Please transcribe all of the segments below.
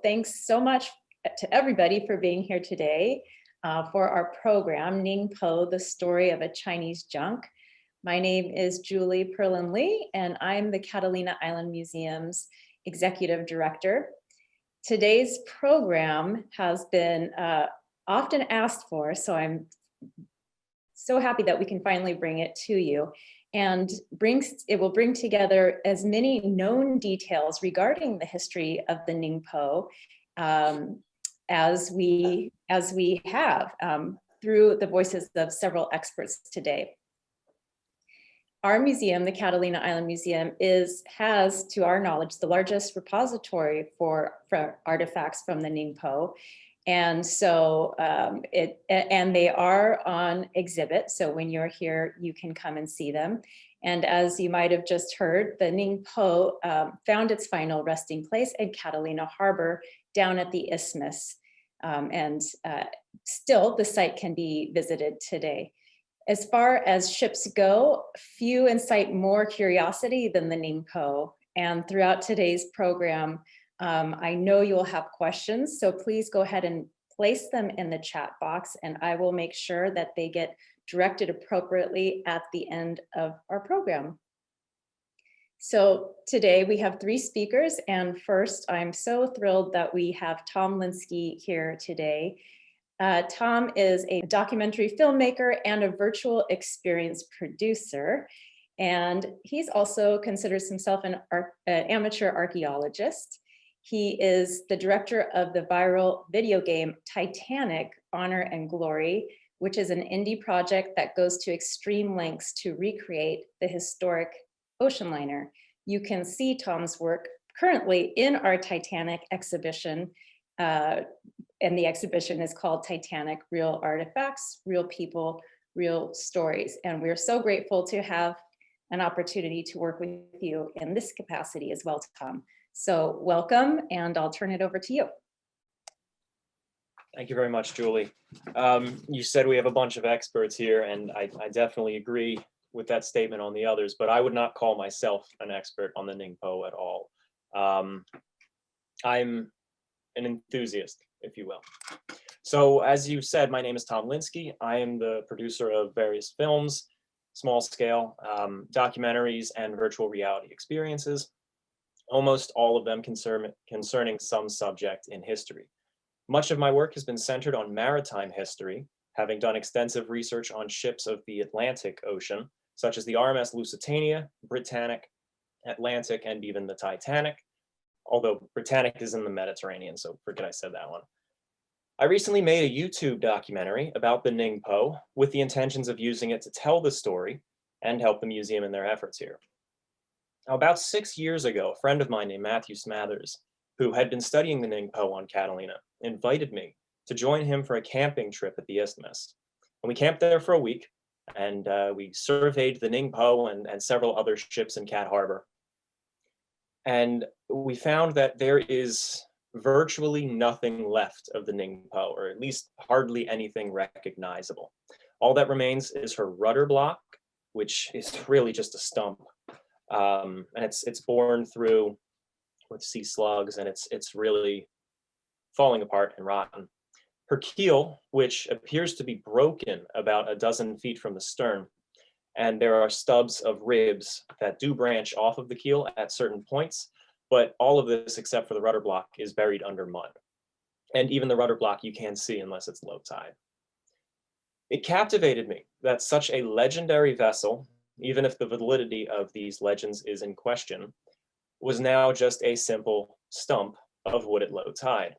thanks so much to everybody for being here today for our program, Ningpo, the story of a Chinese junk. My name is Julie Perlin-Lee, and I'm the Catalina Island Museum's Executive Director. Today's program has been often asked for, so I'm so happy that we can finally bring it to you. And it will bring together as many known details regarding the history of the Ningpo as we have through the voices of several experts today. Our museum, the Catalina Island Museum, has, to our knowledge, the largest repository for artifacts from the Ningpo. And so and they are on exhibit. So when you're here, you can come and see them. And as you might have just heard, the Ningpo found its final resting place in Catalina Harbor down at the isthmus. Still, the site can be visited today. As far as ships go, few incite more curiosity than the Ningpo. And throughout today's program, I know you'll have questions, so please go ahead and place them in the chat box, and I will make sure that they get directed appropriately at the end of our program. So today we have 3 speakers, and first, I'm so thrilled that we have Tom Lynskey here today. Tom is a documentary filmmaker and a virtual experience producer, and he's also considers himself an amateur archaeologist. He is the director of the viral video game Titanic: Honor and Glory, which is an indie project that goes to extreme lengths to recreate the historic ocean liner. You can see Tom's work currently in our Titanic exhibition, and the exhibition is called Titanic: Real Artifacts, Real People, Real Stories. And we're so grateful to have an opportunity to work with you in this capacity as well, Tom. So welcome, and I'll turn it over to you. Thank you very much, Julie. You said we have a bunch of experts here, and I definitely agree with that statement on the others, but I would not call myself an expert on the Ningpo at all. I'm an enthusiast, if you will. So as you said, my name is Tom Lynskey. I am the producer of various films, small scale, documentaries, and virtual reality experiences, almost all of them concerning some subject in history. Much of my work has been centered on maritime history, having done extensive research on ships of the Atlantic Ocean, such as the RMS Lusitania, Britannic, Atlantic, and even the Titanic, although Britannic is in the Mediterranean, so forget I said that one. I recently made a YouTube documentary about the Ningpo with the intentions of using it to tell the story and help the museum in their efforts here. Now, about 6 years ago, a friend of mine named Matthew Smathers, who had been studying the Ningpo on Catalina, invited me to join him for a camping trip at the isthmus. And we camped there for a week, and we surveyed the Ningpo and several other ships in Cat Harbor. And we found that there is virtually nothing left of the Ningpo, or at least hardly anything recognizable. All that remains is her rudder block, which is really just a stump. And it's borne through with sea slugs, and it's really falling apart and rotten. Her keel, which appears to be broken about a dozen feet from the stern, and there are stubs of ribs that do branch off of the keel at certain points, but all of this, except for the rudder block, is buried under mud. And even the rudder block you can't see unless it's low tide. It captivated me that such a legendary vessel, even if the validity of these legends is in question, was now just a simple stump of wood at low tide.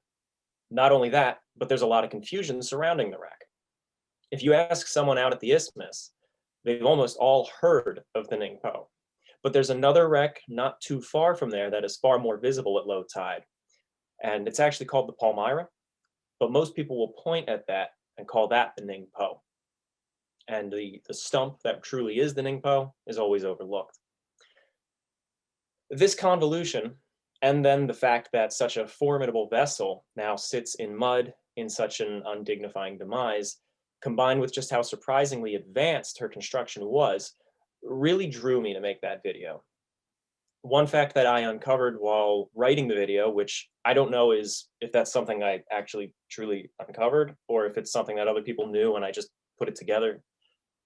Not only that, but there's a lot of confusion surrounding the wreck. If you ask someone out at the isthmus, they've almost all heard of the Ningpo. But there's another wreck not too far from there that is far more visible at low tide. And it's actually called the Palmyra, but most people will point at that and call that the Ningpo. And the stump that truly is the Ningpo is always overlooked. This convolution, and then the fact that such a formidable vessel now sits in mud in such an undignifying demise, combined with just how surprisingly advanced her construction was, really drew me to make that video. one fact that I uncovered while writing the video, which I don't know is if that's something I actually truly uncovered or if it's something that other people knew and I just put it together.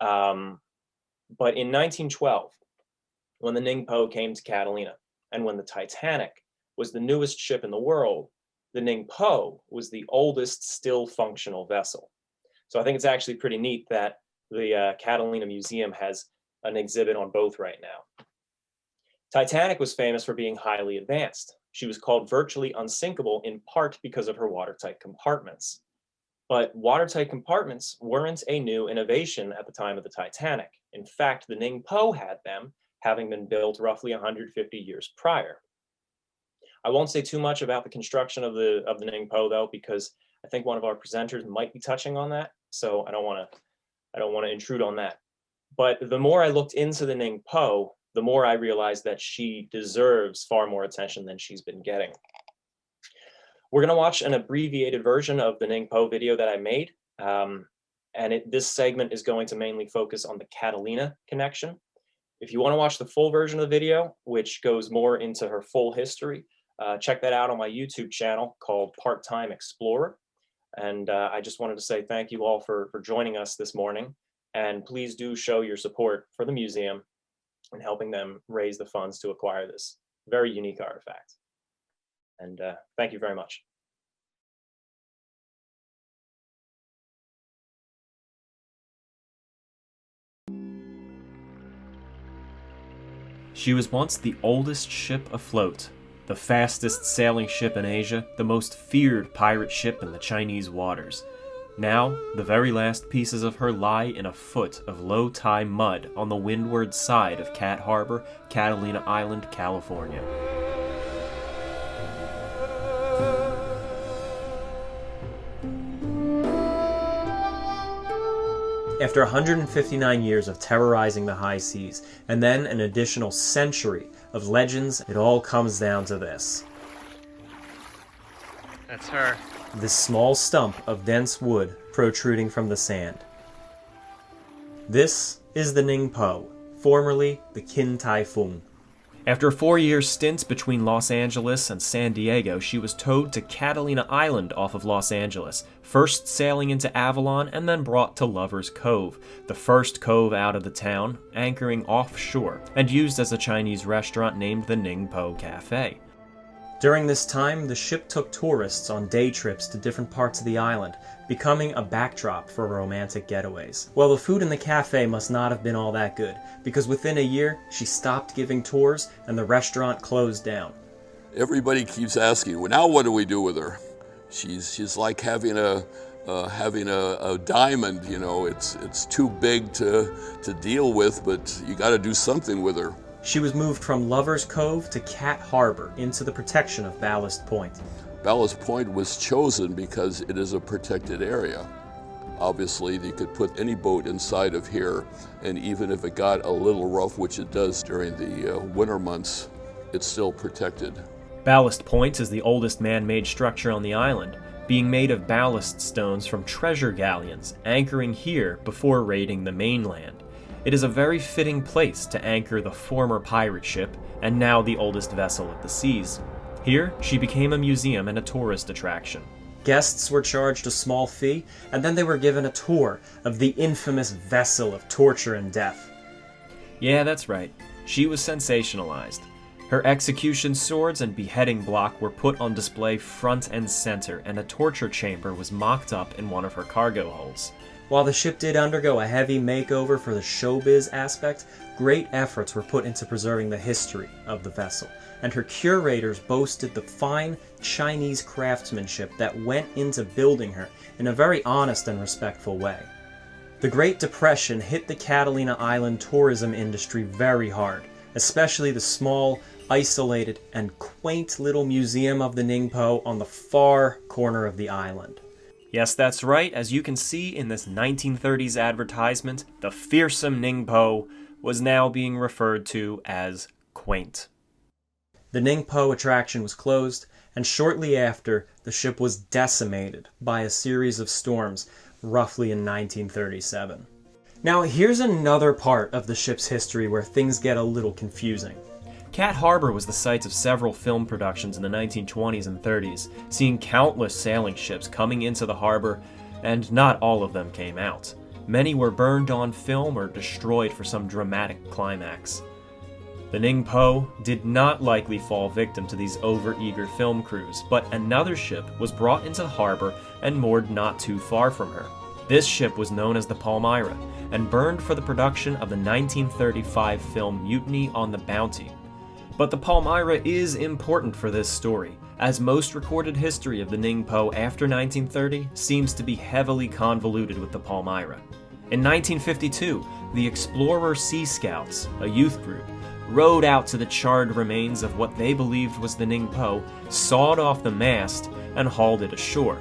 But in 1912, when the Ningpo came to Catalina and when the Titanic was the newest ship in the world, the Ningpo was the oldest still functional vessel. So I think it's actually pretty neat that the Catalina Museum has an exhibit on both right now. Titanic was famous for being highly advanced. She was called virtually unsinkable in part because of her watertight compartments. But watertight compartments weren't a new innovation at the time of the Titanic. In fact, the Ningpo had them, having been built roughly 150 years prior. I won't say too much about the construction of the Ningpo though, because I think one of our presenters might be touching on that, so I don't want to intrude on that. But the more I looked into the Ningpo, the more I realized that she deserves far more attention than she's been getting. We're going to watch an abbreviated version of the Ningpo video that I made, this segment is going to mainly focus on the Catalina connection. If you want to watch the full version of the video, which goes more into her full history, check that out on my YouTube channel called Part-Time Explorer. And I just wanted to say thank you all for joining us this morning. And please do show your support for the museum and helping them raise the funds to acquire this very unique artifact. And thank you very much. She was once the oldest ship afloat, the fastest sailing ship in Asia, the most feared pirate ship in the Chinese waters. Now, the very last pieces of her lie in a foot of low-tide mud on the windward side of Cat Harbor, Catalina Island, California. After 159 years of terrorizing the high seas, and then an additional century of legends, it all comes down to this. That's her. This small stump of dense wood protruding from the sand. This is the Ningpo, formerly the Kin Typhoon. After a 4-year stint between Los Angeles and San Diego, she was towed to Catalina Island off of Los Angeles, first sailing into Avalon and then brought to Lover's Cove, the first cove out of the town, anchoring offshore, and used as a Chinese restaurant named the Ningpo Cafe. During this time, the ship took tourists on day trips to different parts of the island, becoming a backdrop for romantic getaways. Well, the food in the cafe must not have been all that good, because within a year, she stopped giving tours and the restaurant closed down. Everybody keeps asking, well, now what do we do with her? She's like having a diamond, you know, it's too big to deal with, but you got to do something with her. She was moved from Lover's Cove to Cat Harbor into the protection of Ballast Point. Ballast Point was chosen because it is a protected area. Obviously, you could put any boat inside of here, and even if it got a little rough, which it does during the winter months, it's still protected. Ballast Point is the oldest man-made structure on the island, being made of ballast stones from treasure galleons, anchoring here before raiding the mainland. It is a very fitting place to anchor the former pirate ship, and now the oldest vessel of the seas. Here, she became a museum and a tourist attraction. Guests were charged a small fee, and then they were given a tour of the infamous vessel of torture and death. Yeah, that's right. She was sensationalized. Her execution swords and beheading block were put on display front and center, and a torture chamber was mocked up in one of her cargo holds. While the ship did undergo a heavy makeover for the showbiz aspect, great efforts were put into preserving the history of the vessel, and her curators boasted the fine Chinese craftsmanship that went into building her in a very honest and respectful way. The Great Depression hit the Catalina Island tourism industry very hard, especially the small, isolated, and quaint little museum of the Ningpo on the far corner of the island. Yes, that's right. As you can see in this 1930s advertisement, the fearsome Ningpo was now being referred to as quaint. The Ningpo attraction was closed, and shortly after, the ship was decimated by a series of storms, roughly in 1937. Now, here's another part of the ship's history where things get a little confusing. Cat Harbor was the site of several film productions in the 1920s and 30s, seeing countless sailing ships coming into the harbor, and not all of them came out. Many were burned on film or destroyed for some dramatic climax. The Ningpo did not likely fall victim to these overeager film crews, but another ship was brought into the harbor and moored not too far from her. This ship was known as the Palmyra and burned for the production of the 1935 film Mutiny on the Bounty. But the Palmyra is important for this story, as most recorded history of the Ningpo after 1930 seems to be heavily convoluted with the Palmyra. In 1952, the Explorer Sea Scouts, a youth group, rowed out to the charred remains of what they believed was the Ningpo, sawed off the mast, and hauled it ashore.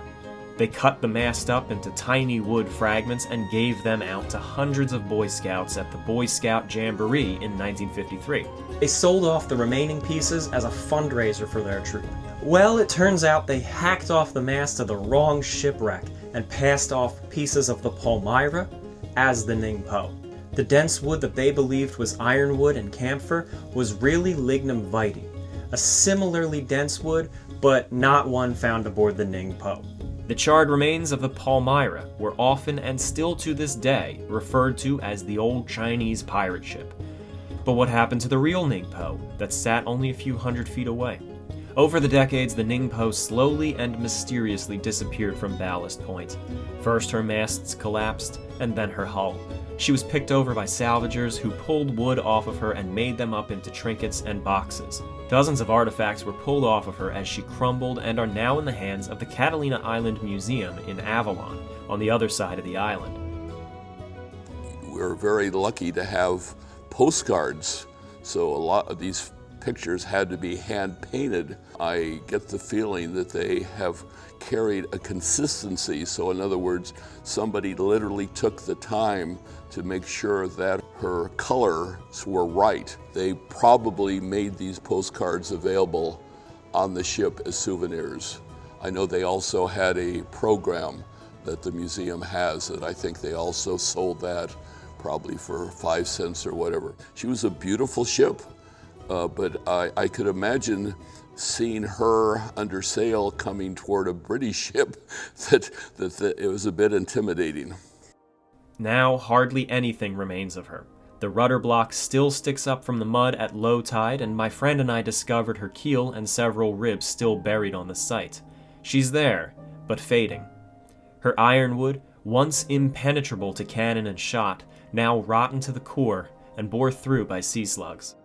They cut the mast up into tiny wood fragments and gave them out to hundreds of Boy Scouts at the Boy Scout Jamboree in 1953. They sold off the remaining pieces as a fundraiser for their troop. Well, it turns out they hacked off the mast of the wrong shipwreck and passed off pieces of the Palmyra as the Ningpo. The dense wood that they believed was ironwood and camphor was really lignum vitae, a similarly dense wood, but not one found aboard the Ningpo. The charred remains of the Palmyra were often, and still to this day, referred to as the old Chinese pirate ship. But what happened to the real Ningpo that sat only a few hundred feet away? Over the decades, the Ningpo slowly and mysteriously disappeared from Ballast Point. First her masts collapsed, and then her hull. She was picked over by salvagers who pulled wood off of her and made them up into trinkets and boxes. Dozens of artifacts were pulled off of her as she crumbled and are now in the hands of the Catalina Island Museum in Avalon, on the other side of the island. We're very lucky to have postcards, so a lot of these pictures had to be hand-painted. I get the feeling that they have carried a consistency, so in other words, somebody literally took the time to make sure that her colors were right. They probably made these postcards available on the ship as souvenirs. I know they also had a program that the museum has, and I think they also sold that probably for 5 cents or whatever. She was a beautiful ship, but I could imagine seeing her under sail coming toward a British ship that it was a bit intimidating. Now, hardly anything remains of her. The rudder block still sticks up from the mud at low tide, and my friend and I discovered her keel and several ribs still buried on the site. She's there, but fading. Her ironwood, once impenetrable to cannon and shot, now rotten to the core and bore through by sea slugs.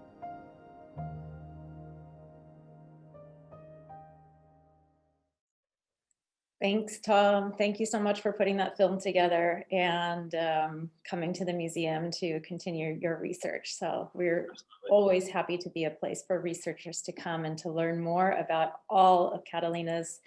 Thanks, Tom. Thank you so much for putting that film together and coming to the museum to continue your research. So we're always happy to be a place for researchers to come and to learn more about all of Catalina's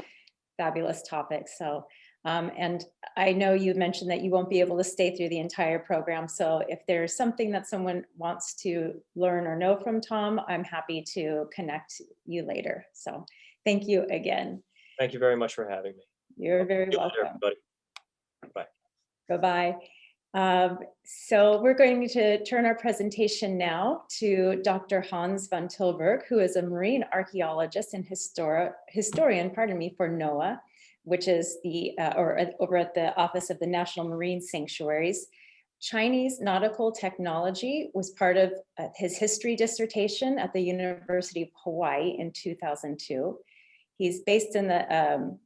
fabulous topics. So, and I know you mentioned that you won't be able to stay through the entire program. So if there's something that someone wants to learn or know from Tom, I'm happy to connect you later. So thank you again. Thank you very much for having me. You're very Good night, welcome. everybody. Bye. Bye-bye. So we're going to turn our presentation now to Dr. Hans Van Tilburg, who is a marine archaeologist and historian, for NOAA, which is over at the Office of the National Marine Sanctuaries. Chinese nautical technology was part of his history dissertation at the University of Hawaii in 2002. He's based in the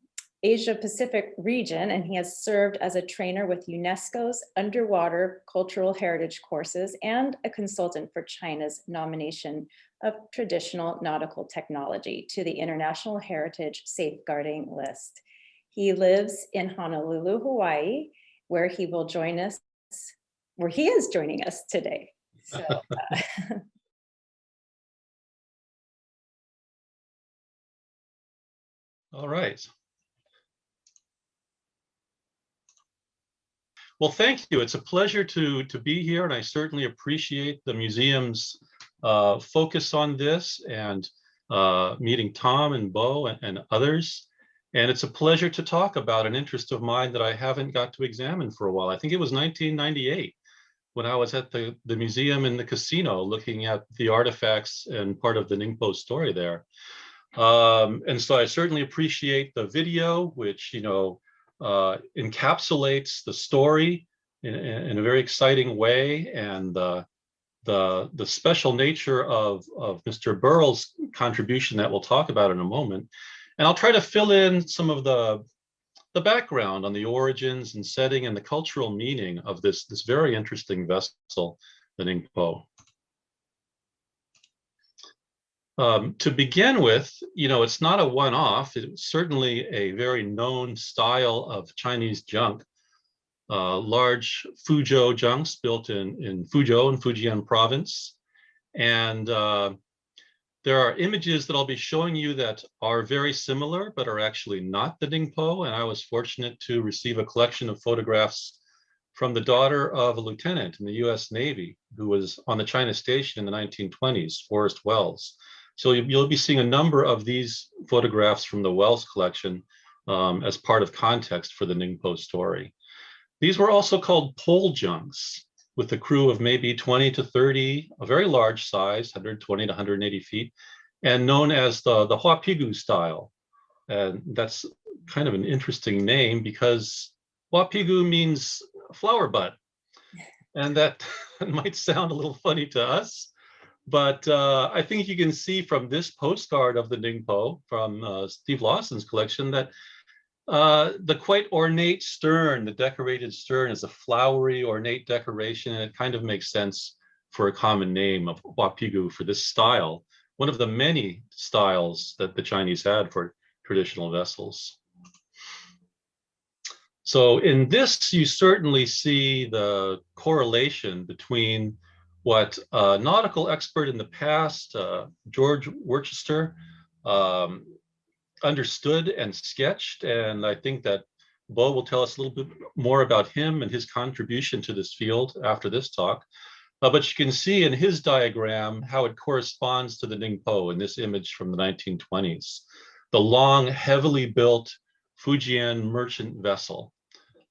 Asia-Pacific region, and he has served as a trainer with UNESCO's underwater cultural heritage courses and a consultant for China's nomination of traditional nautical technology to the International Heritage Safeguarding List. He lives in Honolulu, Hawaii, where he is joining us today. So, All right. Well, thank you. It's a pleasure to be here, and I certainly appreciate the museum's focus on this and meeting Tom and Bo and others. And it's a pleasure to talk about an interest of mine that I haven't got to examine for a while. I think it was 1998 when I was at the museum in the casino looking at the artifacts and part of the Ningpo story there. And so I certainly appreciate the video, which, encapsulates the story in a very exciting way, and the special nature of Mr. Burrell's contribution that we'll talk about in a moment. And I'll try to fill in some of the background on the origins and setting and the cultural meaning of this very interesting vessel, the Ningpo. To begin with, it's not a one-off. It's certainly a very known style of Chinese junk. Large Fuzhou junks built in Fuzhou in Fujian province. And there are images that I'll be showing you that are very similar, but are actually not the Ningpo. And I was fortunate to receive a collection of photographs from the daughter of a lieutenant in the US Navy who was on the China station in the 1920s, Forrest Wells. So you'll be seeing a number of these photographs from the Wells collection as part of context for the Ningpo story. These were also called pole junks, with a crew of maybe 20 to 30, a very large size, 120 to 180 feet, and known as the Huapigu style. And that's kind of an interesting name because Huapigu means flower butt. And that might sound a little funny to us, but I think you can see from this postcard of the Ningpo from Steve Lawson's collection that the quite ornate stern, the decorated stern, is a flowery, ornate decoration, and it kind of makes sense for a common name of Huapigu for this style, one of the many styles that the Chinese had for traditional vessels. So in this, you certainly see the correlation between what a nautical expert in the past, George Worcester, understood and sketched, and I think that Bo will tell us a little bit more about him and his contribution to this field after this talk. But you can see in his diagram how it corresponds to the Ningpo in this image from the 1920s. The long, heavily built Fujian merchant vessel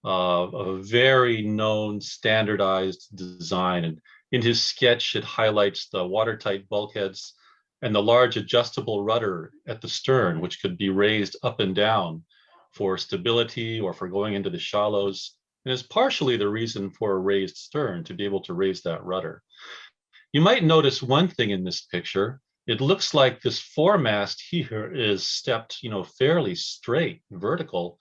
of a very known standardized design. And in his sketch, it highlights the watertight bulkheads and the large adjustable rudder at the stern, which could be raised up and down for stability or for going into the shallows, and is partially the reason for a raised stern, to be able to raise that rudder. You might notice one thing in this picture. It looks like this foremast here is stepped, fairly straight, vertical,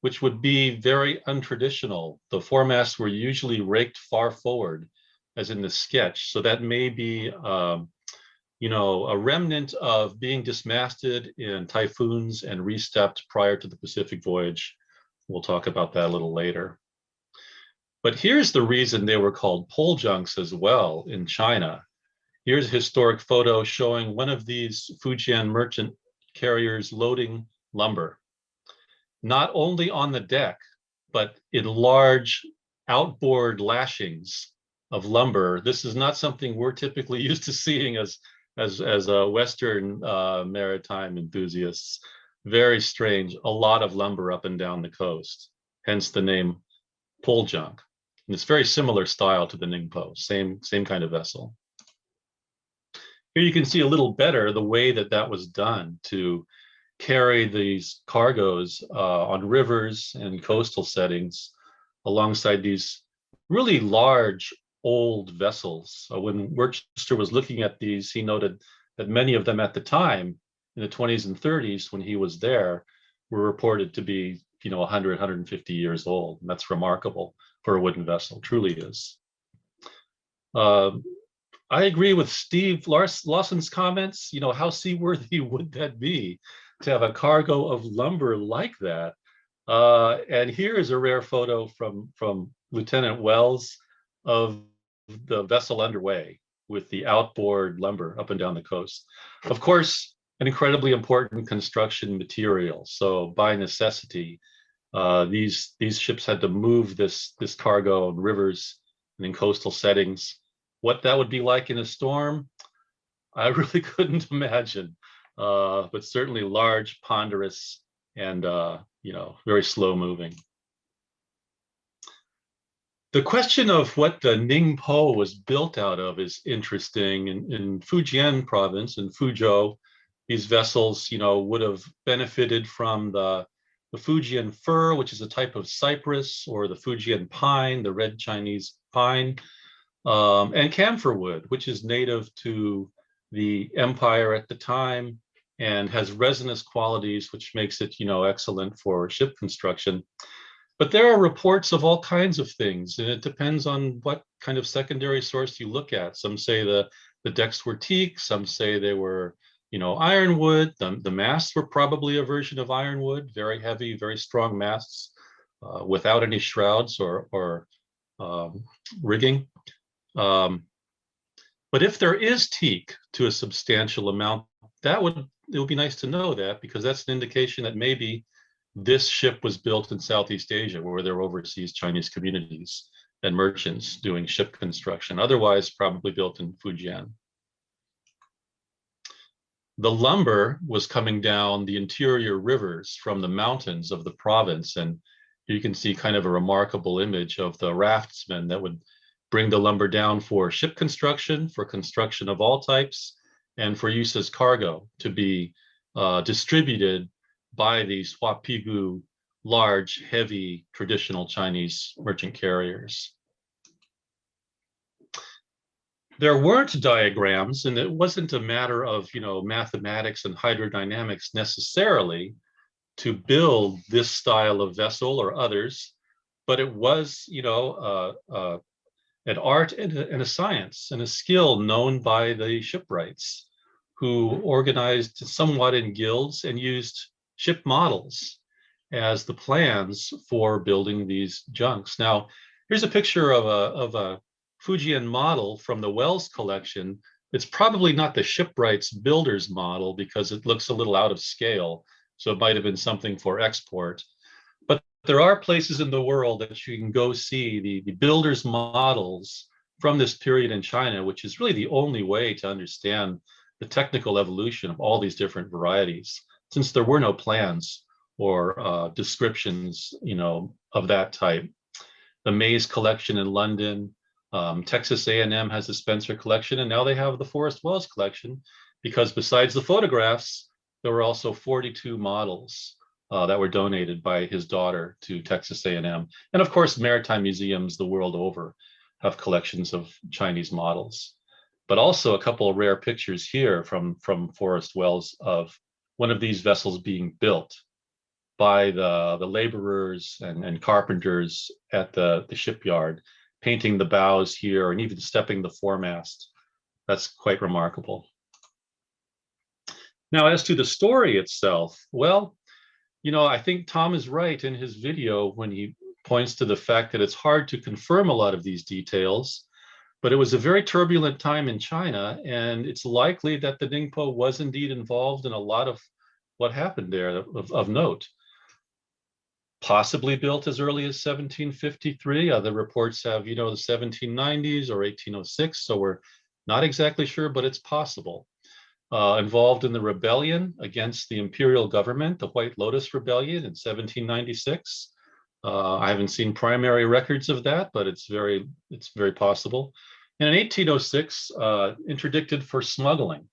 which would be very untraditional. The foremasts were usually raked far forward, as in the sketch, so that may be a remnant of being dismasted in typhoons and restepped prior to the Pacific voyage. We'll talk about that a little later. But here's the reason they were called pole junks as well in China. Here's a historic photo showing one of these Fujian merchant carriers loading lumber, not only on the deck, but in large outboard lashings of lumber. This is not something we're typically used to seeing as Western maritime enthusiasts. Very strange, a lot of lumber up and down the coast, hence the name pole junk. And it's very similar style to the Ningpo, same kind of vessel. Here you can see a little better the way that was done to carry these cargoes on rivers and coastal settings alongside these really large old vessels. When Worcester was looking at these, he noted that many of them at the time, in the 20s and 30s, when he was there, were reported to be, 100, 150 years old. And that's remarkable for a wooden vessel, truly is. I agree with Steve Lawson's comments. How seaworthy would that be to have a cargo of lumber like that? And here is a rare photo from Lieutenant Wells of the vessel underway with the outboard lumber up and down the coast. Of course, an incredibly important construction material. So by necessity, these ships had to move this cargo on rivers and in coastal settings. What that would be like in a storm, I really couldn't imagine. But certainly large, ponderous, and very slow moving. The question of what the Ningpo was built out of is interesting. In Fujian province, in Fuzhou, these vessels, would have benefited from the Fujian fir, which is a type of cypress, or the Fujian pine, the red Chinese pine, and camphor wood, which is native to the empire at the time and has resinous qualities, which makes it, excellent for ship construction. But there are reports of all kinds of things, and it depends on what kind of secondary source you look at. Some say the decks were teak, some say they were, ironwood. The masts were probably a version of ironwood, very heavy, very strong masts, without any shrouds or rigging. But if there is teak to a substantial amount, it would be nice to know that, because that's an indication that maybe this ship was built in Southeast Asia, where there were overseas Chinese communities and merchants doing ship construction. Otherwise, probably built in Fujian. The lumber was coming down the interior rivers from the mountains of the province. And you can see kind of a remarkable image of the raftsmen that would bring the lumber down for ship construction, for construction of all types, and for use as cargo to be distributed by these Huapigu, large, heavy, traditional Chinese merchant carriers. There weren't diagrams, and it wasn't a matter of, mathematics and hydrodynamics necessarily to build this style of vessel or others, but it was, an art and a science and a skill known by the shipwrights, who organized somewhat in guilds and used ship models as the plans for building these junks. Now, here's a picture of a Fujian model from the Wells collection. It's probably not the shipwright's builder's model because it looks a little out of scale, so it might have been something for export. But there are places in the world that you can go see the builder's models from this period in China, which is really the only way to understand the technical evolution of all these different varieties, since there were no plans or descriptions, of that type. The Mays collection in London, Texas A&M has the Spencer collection, and now they have the Forrest Wells collection, because besides the photographs, there were also 42 models that were donated by his daughter to Texas A&M. And of course, maritime museums the world over have collections of Chinese models. But also a couple of rare pictures here from Forrest Wells of one of these vessels being built by the laborers and carpenters at the shipyard, painting the bows here and even stepping the foremast. That's quite remarkable. Now, as to the story itself, well, I think Tom is right in his video when he points to the fact that it's hard to confirm a lot of these details, but it was a very turbulent time in China, and it's likely that the Ningpo was indeed involved in a lot of what happened there of note. Possibly built as early as 1753. Other reports have, the 1790s or 1806, so we're not exactly sure, but it's possible. Involved in the rebellion against the imperial government, the White Lotus Rebellion in 1796. I haven't seen primary records of that, but it's very possible. And in 1806, interdicted for smuggling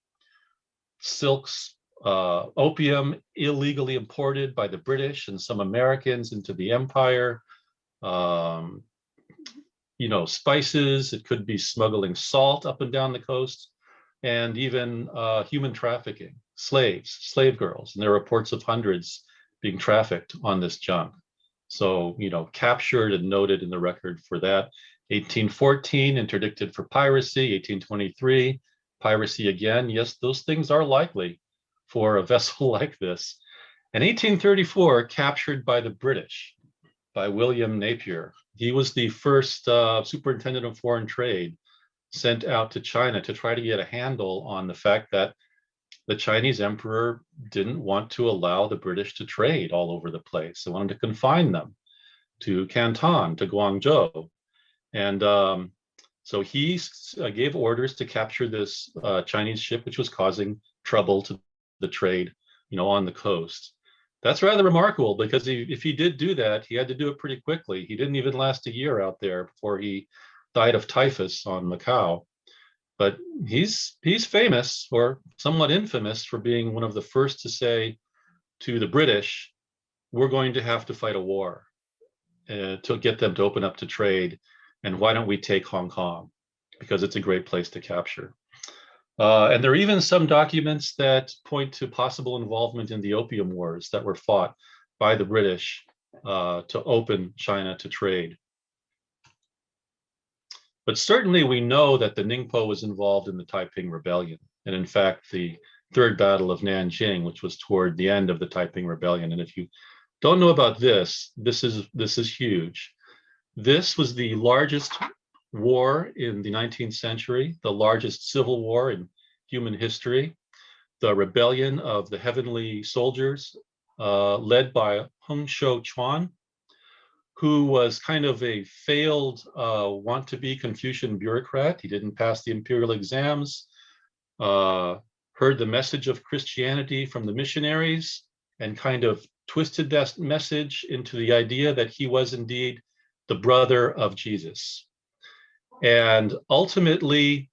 silks, opium illegally imported by the British and some Americans into the empire. Spices. It could be smuggling salt up and down the coast, and even human trafficking, slave girls. And there are reports of hundreds being trafficked on this junk. So, captured and noted in the record for that. 1814, interdicted for piracy. 1823, piracy again. Yes, those things are likely for a vessel like this. And 1834, captured by the British, by William Napier. He was the first superintendent of foreign trade sent out to China to try to get a handle on the fact that the Chinese emperor didn't want to allow the British to trade all over the place. They wanted to confine them to Canton, to Guangzhou. And so he gave orders to capture this Chinese ship, which was causing trouble to the trade, on the coast. That's rather remarkable because if he did do that, he had to do it pretty quickly. He didn't even last a year out there before he died of typhus on Macau. But he's famous, or somewhat infamous, for being one of the first to say to the British, we're going to have to fight a war to get them to open up to trade. And why don't we take Hong Kong? Because it's a great place to capture. And there are even some documents that point to possible involvement in the Opium Wars that were fought by the British to open China to trade. But certainly we know that the Ningpo was involved in the Taiping Rebellion. And in fact, the Third Battle of Nanjing, which was toward the end of the Taiping Rebellion. And if you don't know about this, this is huge. This was the largest war in the 19th century, the largest civil war in human history. The rebellion of the Heavenly Soldiers, led by Hung Shou-chuan, who was kind of a failed want-to-be Confucian bureaucrat. He didn't pass the imperial exams, heard the message of Christianity from the missionaries, and kind of twisted that message into the idea that he was indeed the brother of Jesus. And ultimately,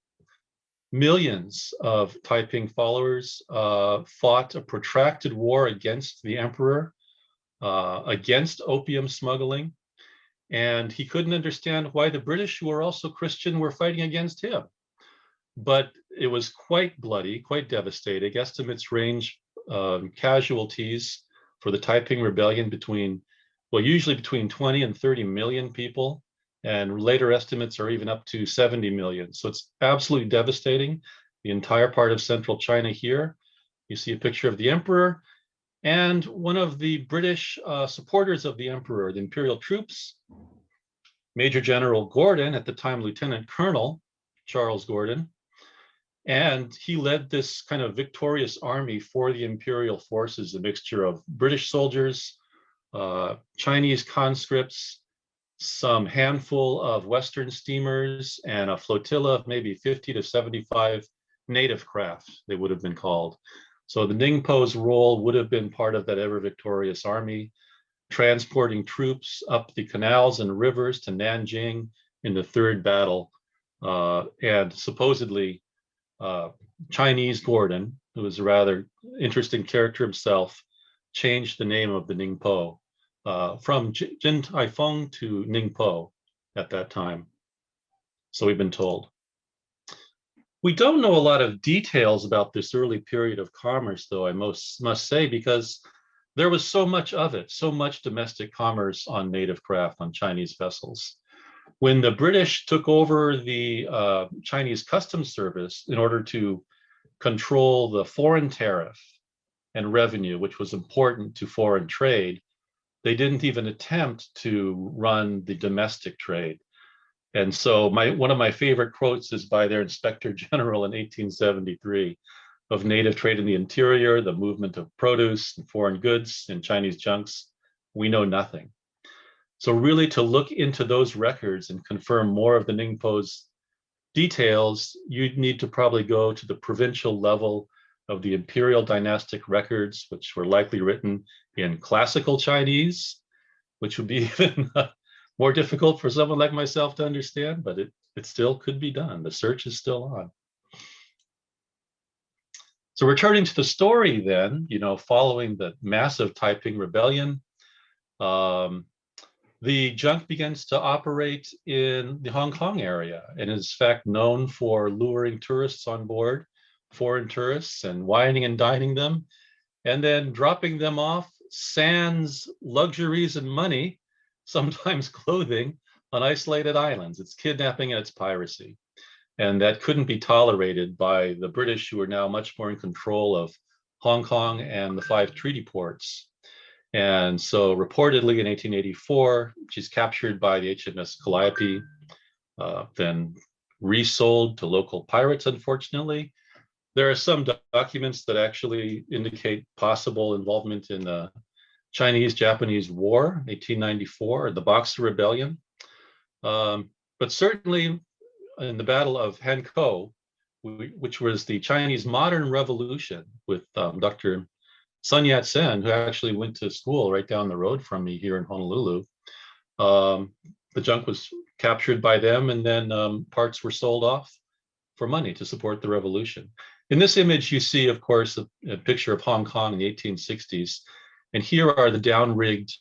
millions of Taiping followers fought a protracted war against the emperor, against opium smuggling. And he couldn't understand why the British, who were also Christian, were fighting against him. But it was quite bloody, quite devastating. Estimates range casualties for the Taiping Rebellion usually between 20 and 30 million people. And later estimates are even up to 70 million. So it's absolutely devastating. The entire part of central China here. You see a picture of the emperor and one of the British supporters of the emperor, the imperial troops, Major General Gordon, at the time Lieutenant Colonel Charles Gordon. And he led this kind of victorious army for the imperial forces, a mixture of British soldiers, Chinese conscripts, some handful of Western steamers, and a flotilla of maybe 50 to 75 native craft, they would have been called. So the Ningpo's role would have been part of that ever victorious army, transporting troops up the canals and rivers to Nanjing in the third battle. And supposedly Chinese Gordon, who was a rather interesting character himself, changed the name of the Ningpo from Jin Taifeng to Ningpo at that time. So we've been told. We don't know a lot of details about this early period of commerce, though, I must say, because there was so much of it, so much domestic commerce on native craft, on Chinese vessels. When the British took over the Chinese Customs Service in order to control the foreign tariff and revenue, which was important to foreign trade, they didn't even attempt to run the domestic trade. And so one of my favorite quotes is by their Inspector General in 1873 of native trade in the interior, the movement of produce and foreign goods and Chinese junks. We know nothing. So really, to look into those records and confirm more of the Ningpo's details, you'd need to probably go to the provincial level of the imperial dynastic records, which were likely written in classical Chinese, which would be even more difficult for someone like myself to understand, but it still could be done. The search is still on. So returning to the story then, following the massive Taiping Rebellion, the junk begins to operate in the Hong Kong area and is in fact known for luring tourists on board, foreign tourists, and wining and dining them, and then dropping them off sans luxuries and money, sometimes clothing, on isolated islands. It's kidnapping and it's piracy. And that couldn't be tolerated by the British, who are now much more in control of Hong Kong and the 5 treaty ports. And so reportedly in 1884, she's captured by the HMS Calliope, then resold to local pirates, unfortunately. There are some documents that actually indicate possible involvement in the Chinese-Japanese War, 1894, the Boxer Rebellion. But certainly in the Battle of Hankou, which was the Chinese Modern Revolution with Dr. Sun Yat-sen, who actually went to school right down the road from me here in Honolulu. The junk was captured by them, and then parts were sold off for money to support the revolution. In this image, you see, of course, a picture of Hong Kong in the 1860s. And here are the down-rigged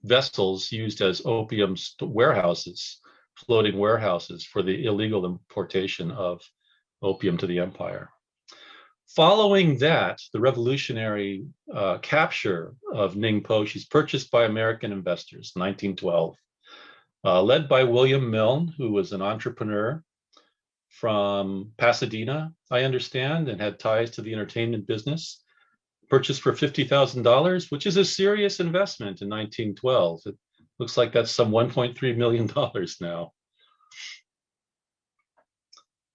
vessels used as opium warehouses, floating warehouses for the illegal importation of opium to the empire. Following that, the revolutionary capture of Ningpo, she's purchased by American investors in 1912, led by William Milne, who was an entrepreneur from Pasadena, I understand, and had ties to the entertainment business. Purchased for $50,000, which is a serious investment in 1912. It looks like that's some $1.3 million now.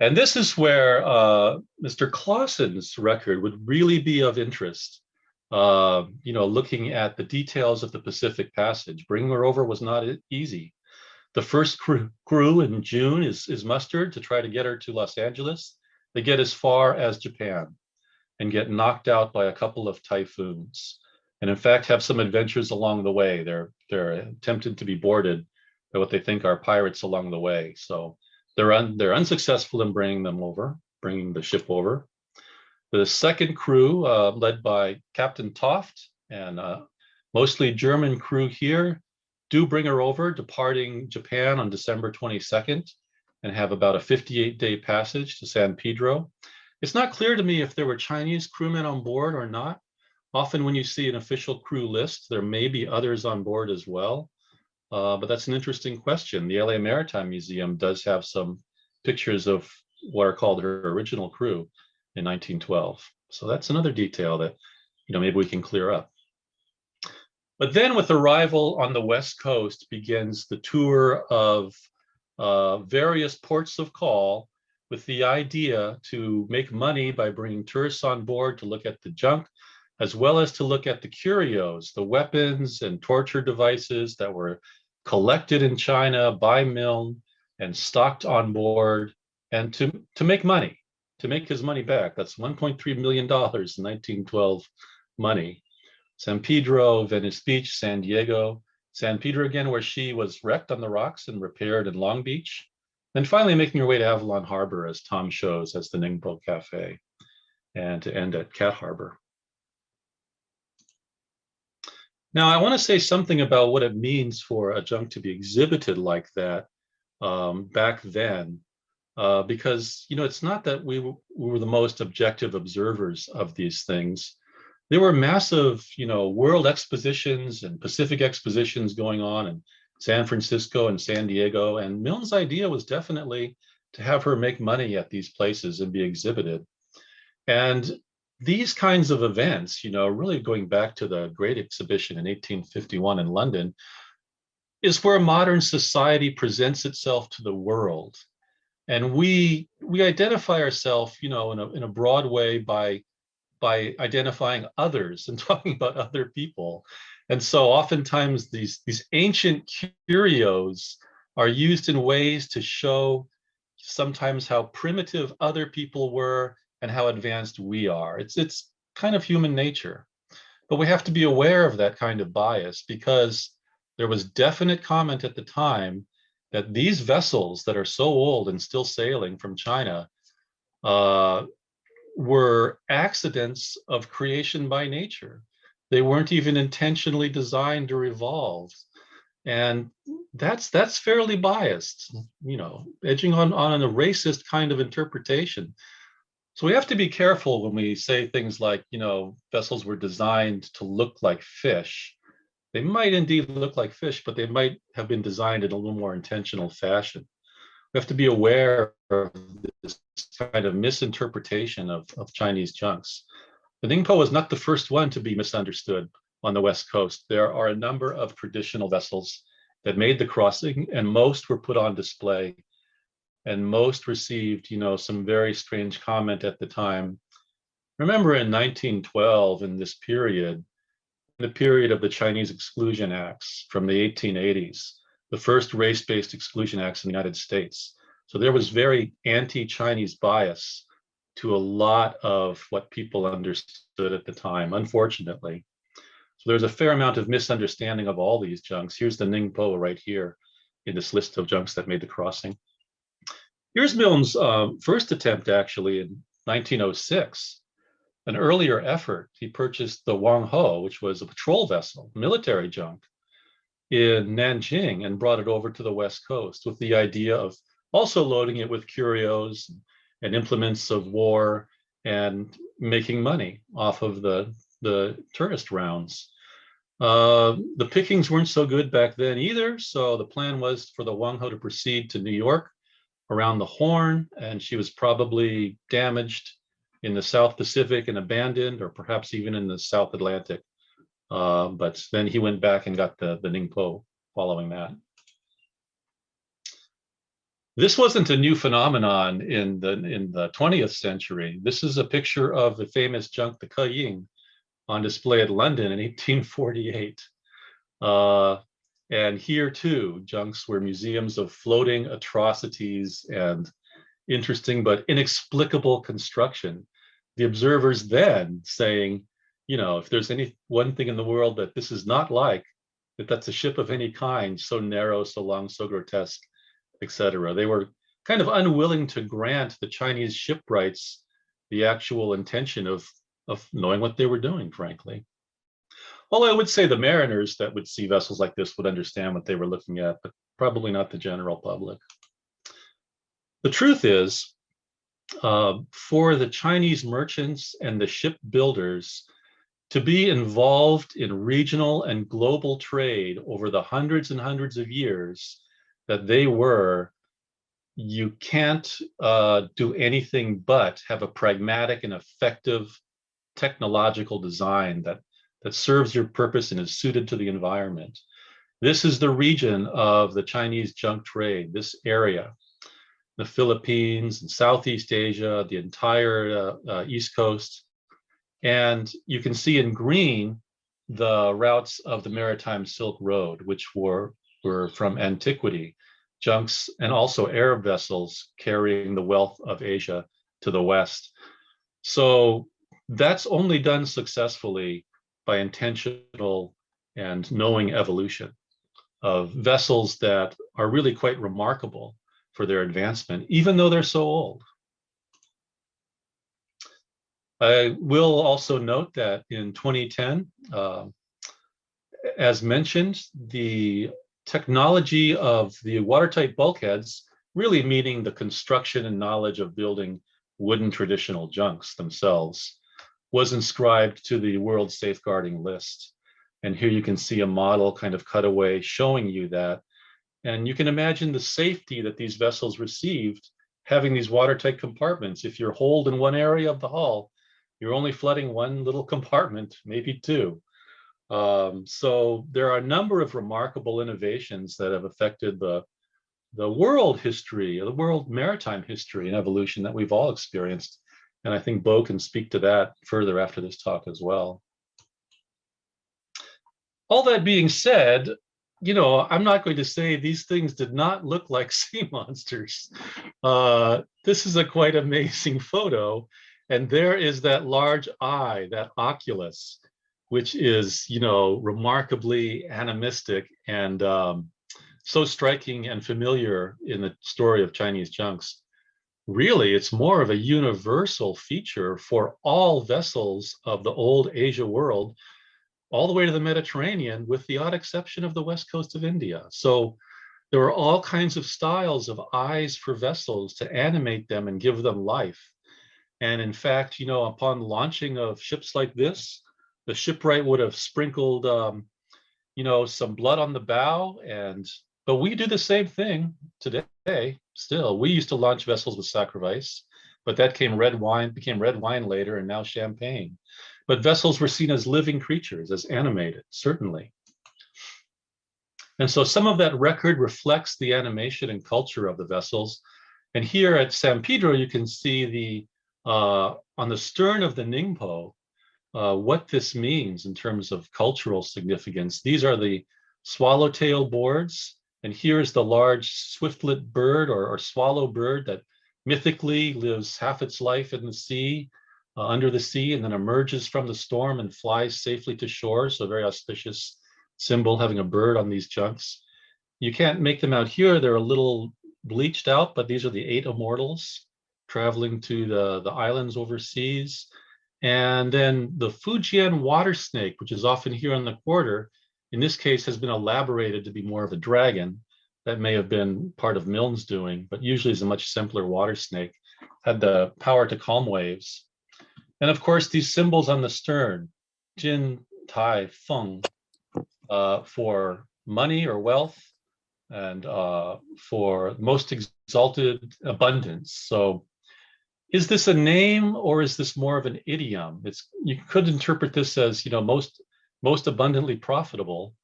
And this is where Mr. Clawson's record would really be of interest. Looking at the details of the Pacific Passage. Bringing her over was not easy. The first crew in June is mustered to try to get her to Los Angeles. They get as far as Japan and get knocked out by a couple of typhoons. And in fact, have some adventures along the way. They're tempted to be boarded by what they think are pirates along the way. So they're unsuccessful in bringing the ship over. The second crew, led by Captain Toft and mostly German crew here, do bring her over, departing Japan on December 22nd, and have about a 58-day passage to San Pedro. It's not clear to me if there were Chinese crewmen on board or not. Often when you see an official crew list, there may be others on board as well. But that's an interesting question. The LA Maritime Museum does have some pictures of what are called her original crew in 1912. So that's another detail that maybe we can clear up. But then with arrival on the West Coast begins the tour of various ports of call, with the idea to make money by bringing tourists on board to look at the junk, as well as to look at the curios, the weapons and torture devices that were collected in China by Milne and stocked on board, and to make money, to make his money back. That's $1.3 million in 1912 money. San Pedro, Venice Beach, San Diego, San Pedro again, where she was wrecked on the rocks and repaired in Long Beach. And finally making her way to Avalon Harbor, as Tom shows, as the Ningpo Cafe, and to end at Cat Harbor. Now, I want to say something about what it means for a junk to be exhibited like that back then, because it's not that we were the most objective observers of these things. There were massive, world expositions and Pacific expositions going on in San Francisco and San Diego, and Milne's idea was definitely to have her make money at these places and be exhibited. And these kinds of events, really going back to the Great Exhibition in 1851 in London, is where modern society presents itself to the world. And we identify ourselves, in a broad way by identifying others and talking about other people. And so oftentimes these ancient curios are used in ways to show sometimes how primitive other people were and how advanced we are. It's kind of human nature. But we have to be aware of that kind of bias, because there was definite comment at the time that these vessels that are so old and still sailing from China were accidents of creation by nature. They weren't even intentionally designed to revolve. And that's fairly biased, edging on a racist kind of interpretation. So we have to be careful when we say things like, vessels were designed to look like fish. They might indeed look like fish, but they might have been designed in a little more intentional fashion. We have to be aware of this kind of misinterpretation of Chinese junks. The Ningpo was not the first one to be misunderstood on the West Coast. There are a number of traditional vessels that made the crossing, and most were put on display, and most received, some very strange comment at the time. Remember in 1912, in this period, the period of the Chinese Exclusion Acts from the 1880s, the first race-based exclusion acts in the United States. So there was very anti-Chinese bias to a lot of what people understood at the time, unfortunately. So there's a fair amount of misunderstanding of all these junks. Here's the Ningpo right here in this list of junks that made the crossing. Here's Milne's first attempt, actually, in 1906. An earlier effort, he purchased the Wang Ho, which was a patrol vessel, military junk, in Nanjing, and brought it over to the West Coast with the idea of also loading it with curios and implements of war and making money off of the tourist rounds. The pickings weren't so good back then either, so the plan was for the Wang Ho to proceed to New York around the Horn, and she was probably damaged in the South Pacific and abandoned, or perhaps even in the South Atlantic. But then he went back and got the Ningpo following that. This wasn't a new phenomenon in the 20th century. This is a picture of the famous junk, the Keying, on display at London in 1848. And here too, junks were museums of floating atrocities and interesting but inexplicable construction. The observers then saying, you know, if there's any one thing in the world that this is not like, that's a ship of any kind, so narrow, so long, so grotesque, etc. They were kind of unwilling to grant the Chinese shipwrights the actual intention of knowing what they were doing, frankly. Although I would say the mariners that would see vessels like this would understand what they were looking at, but probably not the general public. The truth is, for the Chinese merchants and the shipbuilders to be involved in regional and global trade over the hundreds and hundreds of years that they were, you can't do anything but have a pragmatic and effective technological design that serves your purpose and is suited to the environment. This is the region of the Chinese junk trade, this area, the Philippines and Southeast Asia, the entire East Coast. And you can see in green the routes of the maritime Silk Road, which were from antiquity, junks and also Arab vessels carrying the wealth of Asia to the West. So that's only done successfully by intentional and knowing evolution of vessels that are really quite remarkable for their advancement, even though they're so old. I will also note that in 2010, as mentioned, the technology of the watertight bulkheads, really meaning the construction and knowledge of building wooden traditional junks themselves, was inscribed to the World Safeguarding List. And here you can see a model kind of cutaway showing you that. And you can imagine the safety that these vessels received having these watertight compartments. If you're holed in one area of the hull, you're only flooding one little compartment, maybe two. So there are a number of remarkable innovations that have affected the world history, the world maritime history and evolution that we've all experienced. And I think Bo can speak to that further after this talk as well. All that being said, you know, I'm not going to say these things did not look like sea monsters. This is a quite amazing photo. And there is that large eye, that oculus, which is, you know, remarkably animistic and so striking and familiar in the story of Chinese junks. Really, it's more of a universal feature for all vessels of the old Asia world, all the way to the Mediterranean, with the odd exception of the west coast of India. So there are all kinds of styles of eyes for vessels to animate them and give them life. And in fact, you know, upon launching of ships like this, the shipwright would have sprinkled, you know, some blood on the bow. But we do the same thing today. Still, we used to launch vessels with sacrifice, but that became red wine later, and now champagne. But vessels were seen as living creatures, as animated, certainly. And so some of that record reflects the animation and culture of the vessels. And here at San Pedro, you can see on the stern of the Ningpo, what this means in terms of cultural significance. These are the swallowtail boards, and here's the large swiftlet bird or swallow bird that mythically lives half its life in the sea, under the sea, and then emerges from the storm and flies safely to shore. So a very auspicious symbol, having a bird on these junks. You can't make them out here. They're a little bleached out, but these are the 8 immortals traveling to the islands overseas. And then the Fujian water snake, which is often here on the quarter, in this case has been elaborated to be more of a dragon. That may have been part of Milne's doing, but usually is a much simpler water snake, had the power to calm waves. And of course, these symbols on the stern, Jin, Tai, Feng, for money or wealth, and for most exalted abundance. So is this a name or is this more of an idiom? You could interpret this as, most abundantly profitable.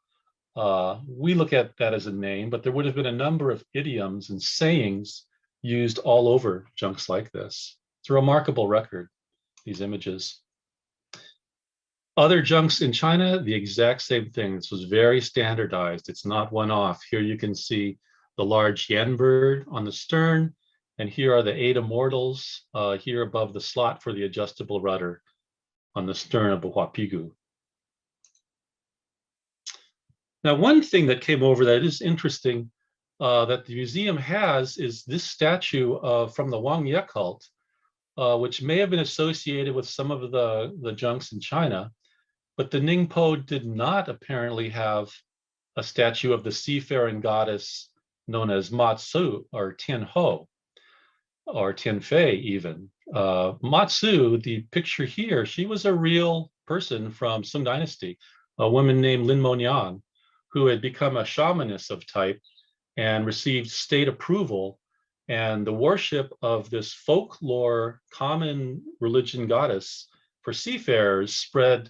We look at that as a name, but there would have been a number of idioms and sayings used all over junks like this. It's a remarkable record, these images. Other junks in China, the exact same thing. This was very standardized. It's not one-off. Here you can see the large yen bird on the stern, and here are the 8 immortals here above the slot for the adjustable rudder on the stern of the Huapigu. Now, one thing that came over that is interesting that the museum has is this statue from the Wang Ye cult, which may have been associated with some of the junks in China, but the Ningpo did not apparently have a statue of the seafaring goddess known as Matsu or Tianho, or Tianfei even. Matsu, the picture here, she was a real person from Sung Dynasty, a woman named Lin Monian, who had become a shamaness of type and received state approval. And the worship of this folklore common religion goddess for seafarers spread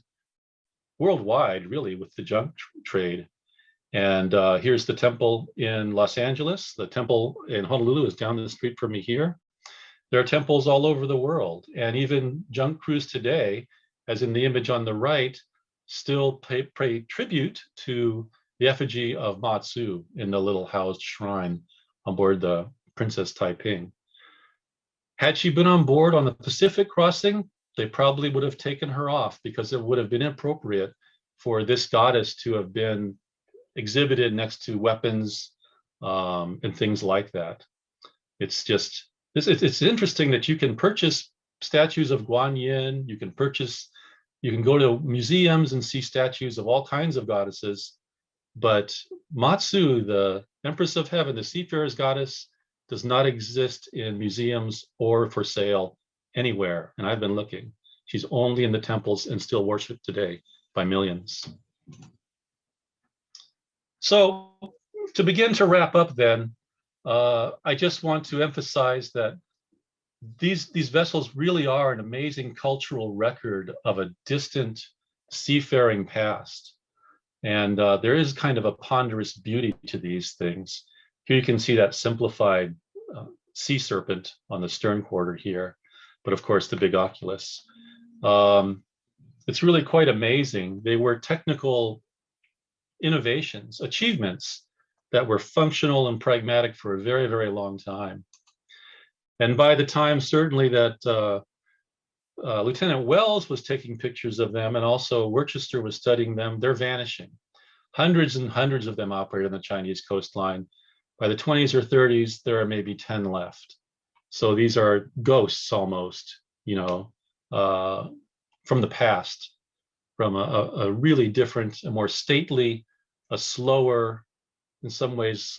worldwide, really, with the junk trade. And here's the temple in Los Angeles. The temple in Honolulu is down the street from me here. There are temples all over the world. And even junk crews today, as in the image on the right, still pay tribute to the effigy of Matsu in the little housed shrine on board the Princess Taiping. Had she been on board on the Pacific crossing, they probably would have taken her off because it would have been inappropriate for this goddess to have been exhibited next to weapons and things like that. It's just, it's interesting that you can purchase statues of Guan Yin, you can go to museums and see statues of all kinds of goddesses, but Matsu, the Empress of Heaven, the seafarer's goddess, does not exist in museums or for sale anywhere. And I've been looking. She's only in the temples and still worshipped today by millions. So to begin to wrap up then, I just want to emphasize that these vessels really are an amazing cultural record of a distant seafaring past. And there is kind of a ponderous beauty to these things. Here you can see that simplified sea serpent on the stern quarter here, but of course the big oculus. It's really quite amazing. They were technical innovations, achievements that were functional and pragmatic for a very, very long time. And by the time certainly that Lieutenant Wells was taking pictures of them and also Worcester was studying them, they're vanishing. Hundreds and hundreds of them operate on the Chinese coastline. By the 20s or 30s, there are maybe 10 left. So these are ghosts almost, from the past, from a really different, a more stately, a slower, in some ways,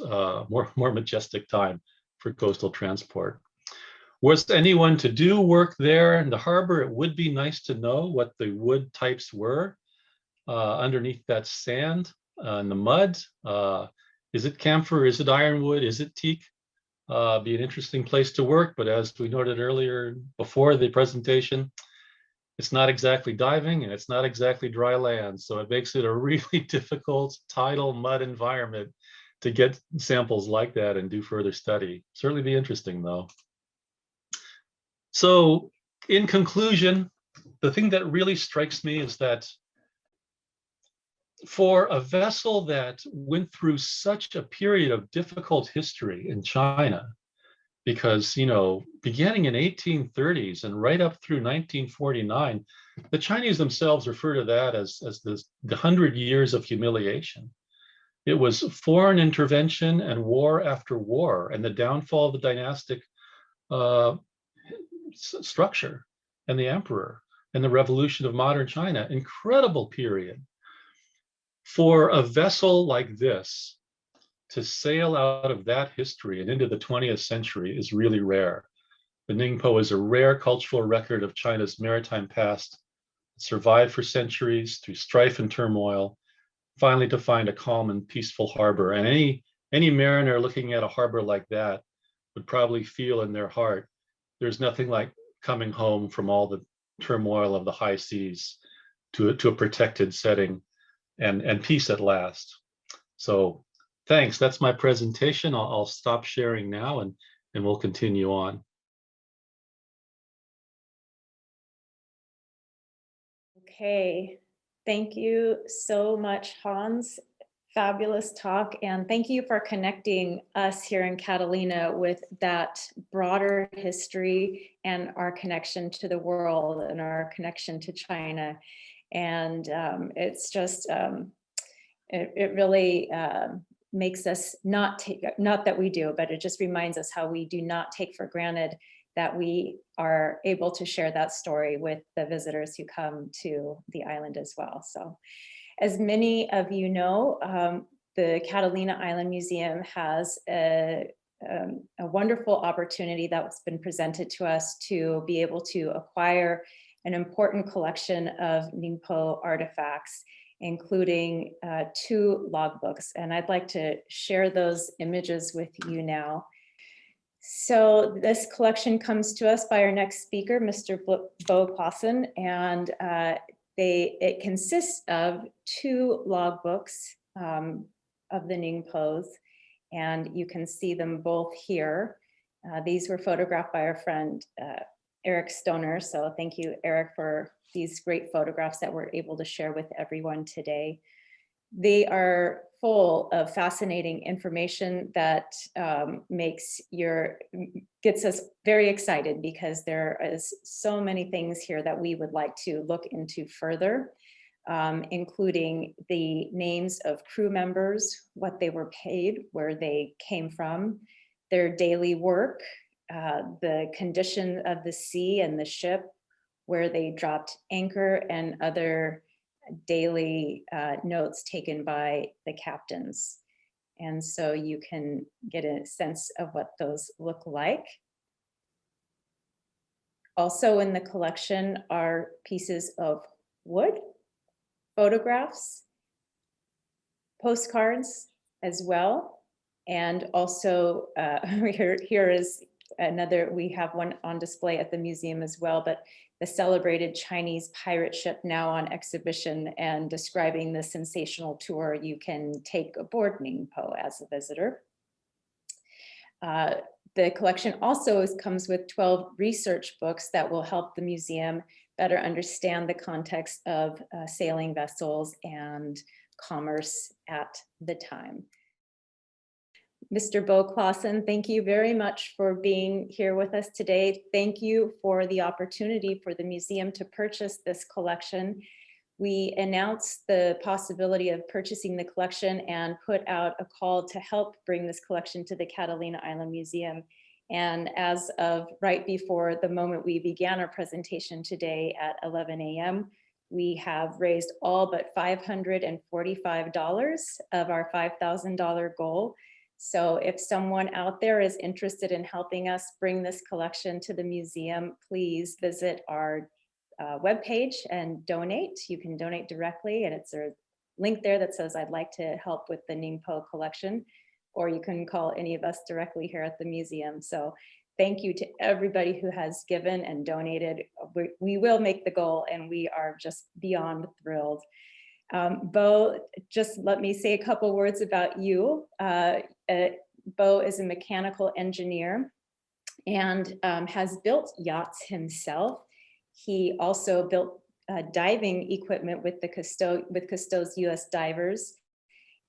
more majestic time for coastal transport. Was anyone to do work there in the harbor, it would be nice to know what the wood types were underneath that sand and the mud. Is it camphor? Is it ironwood? Is it teak? Be an interesting place to work, but as we noted earlier before the presentation, it's not exactly diving and it's not exactly dry land. So it makes it a really difficult tidal mud environment to get samples like that and do further study. Certainly be interesting though. So in conclusion, the thing that really strikes me is that for a vessel that went through such a period of difficult history in China, because, beginning in 1830s and right up through 1949, the Chinese themselves refer to that as the 100 years of humiliation. It was foreign intervention and war after war and the downfall of the dynastic structure and the emperor and the revolution of modern China. Incredible period. For a vessel like this to sail out of that history and into the 20th century is really rare. The Ningpo is a rare cultural record of China's maritime past, survived for centuries through strife and turmoil, finally to find a calm and peaceful harbor. And any mariner looking at a harbor like that would probably feel in their heart, there's nothing like coming home from all the turmoil of the high seas to a protected setting and peace at last. So thanks, that's my presentation. I'll stop sharing now and we'll continue on. Okay, thank you so much, Hans. Fabulous talk, and thank you for connecting us here in Catalina with that broader history and our connection to the world and our connection to China. And it's just, it really makes us not that we do, but it just reminds us how we do not take for granted that we are able to share that story with the visitors who come to the island as well. So, as many of you know, the Catalina Island Museum has a wonderful opportunity that's been presented to us to be able to acquire an important collection of Ningpo artifacts, including 2 logbooks. And I'd like to share those images with you now. So this collection comes to us by our next speaker, Mr. Bo Clawson, and it consists of 2 logbooks of the Ningpos, and you can see them both here. These were photographed by our friend Eric Stoner, so thank you, Eric, for these great photographs that we're able to share with everyone today. They are full of fascinating information that gets us very excited, because there is so many things here that we would like to look into further, including the names of crew members, what they were paid, where they came from, their daily work, the condition of the sea and the ship, where they dropped anchor, and other daily notes taken by the captains. And so you can get a sense of what those look like. Also in the collection are pieces of wood, photographs, postcards as well. And also here is another, we have one on display at the museum as well, but the celebrated Chinese pirate ship now on exhibition and describing the sensational tour you can take aboard Ningpo as a visitor. The collection also comes with 12 research books that will help the museum better understand the context of sailing vessels and commerce at the time. Mr. Bo Clawson, thank you very much for being here with us today. Thank you for the opportunity for the museum to purchase this collection. We announced the possibility of purchasing the collection and put out a call to help bring this collection to the Catalina Island Museum. And as of right before the moment we began our presentation today at 11 a.m., we have raised all but $545 of our $5,000 goal. So if someone out there is interested in helping us bring this collection to the museum, please visit our webpage and donate. You can donate directly, and it's a link there that says, I'd like to help with the Ningpo collection, or you can call any of us directly here at the museum. So thank you to everybody who has given and donated. We will make the goal, and we are just beyond thrilled. Bo, just let me say a couple words about you. Bo is a mechanical engineer and has built yachts himself. He also built diving equipment with Cousteau's US divers.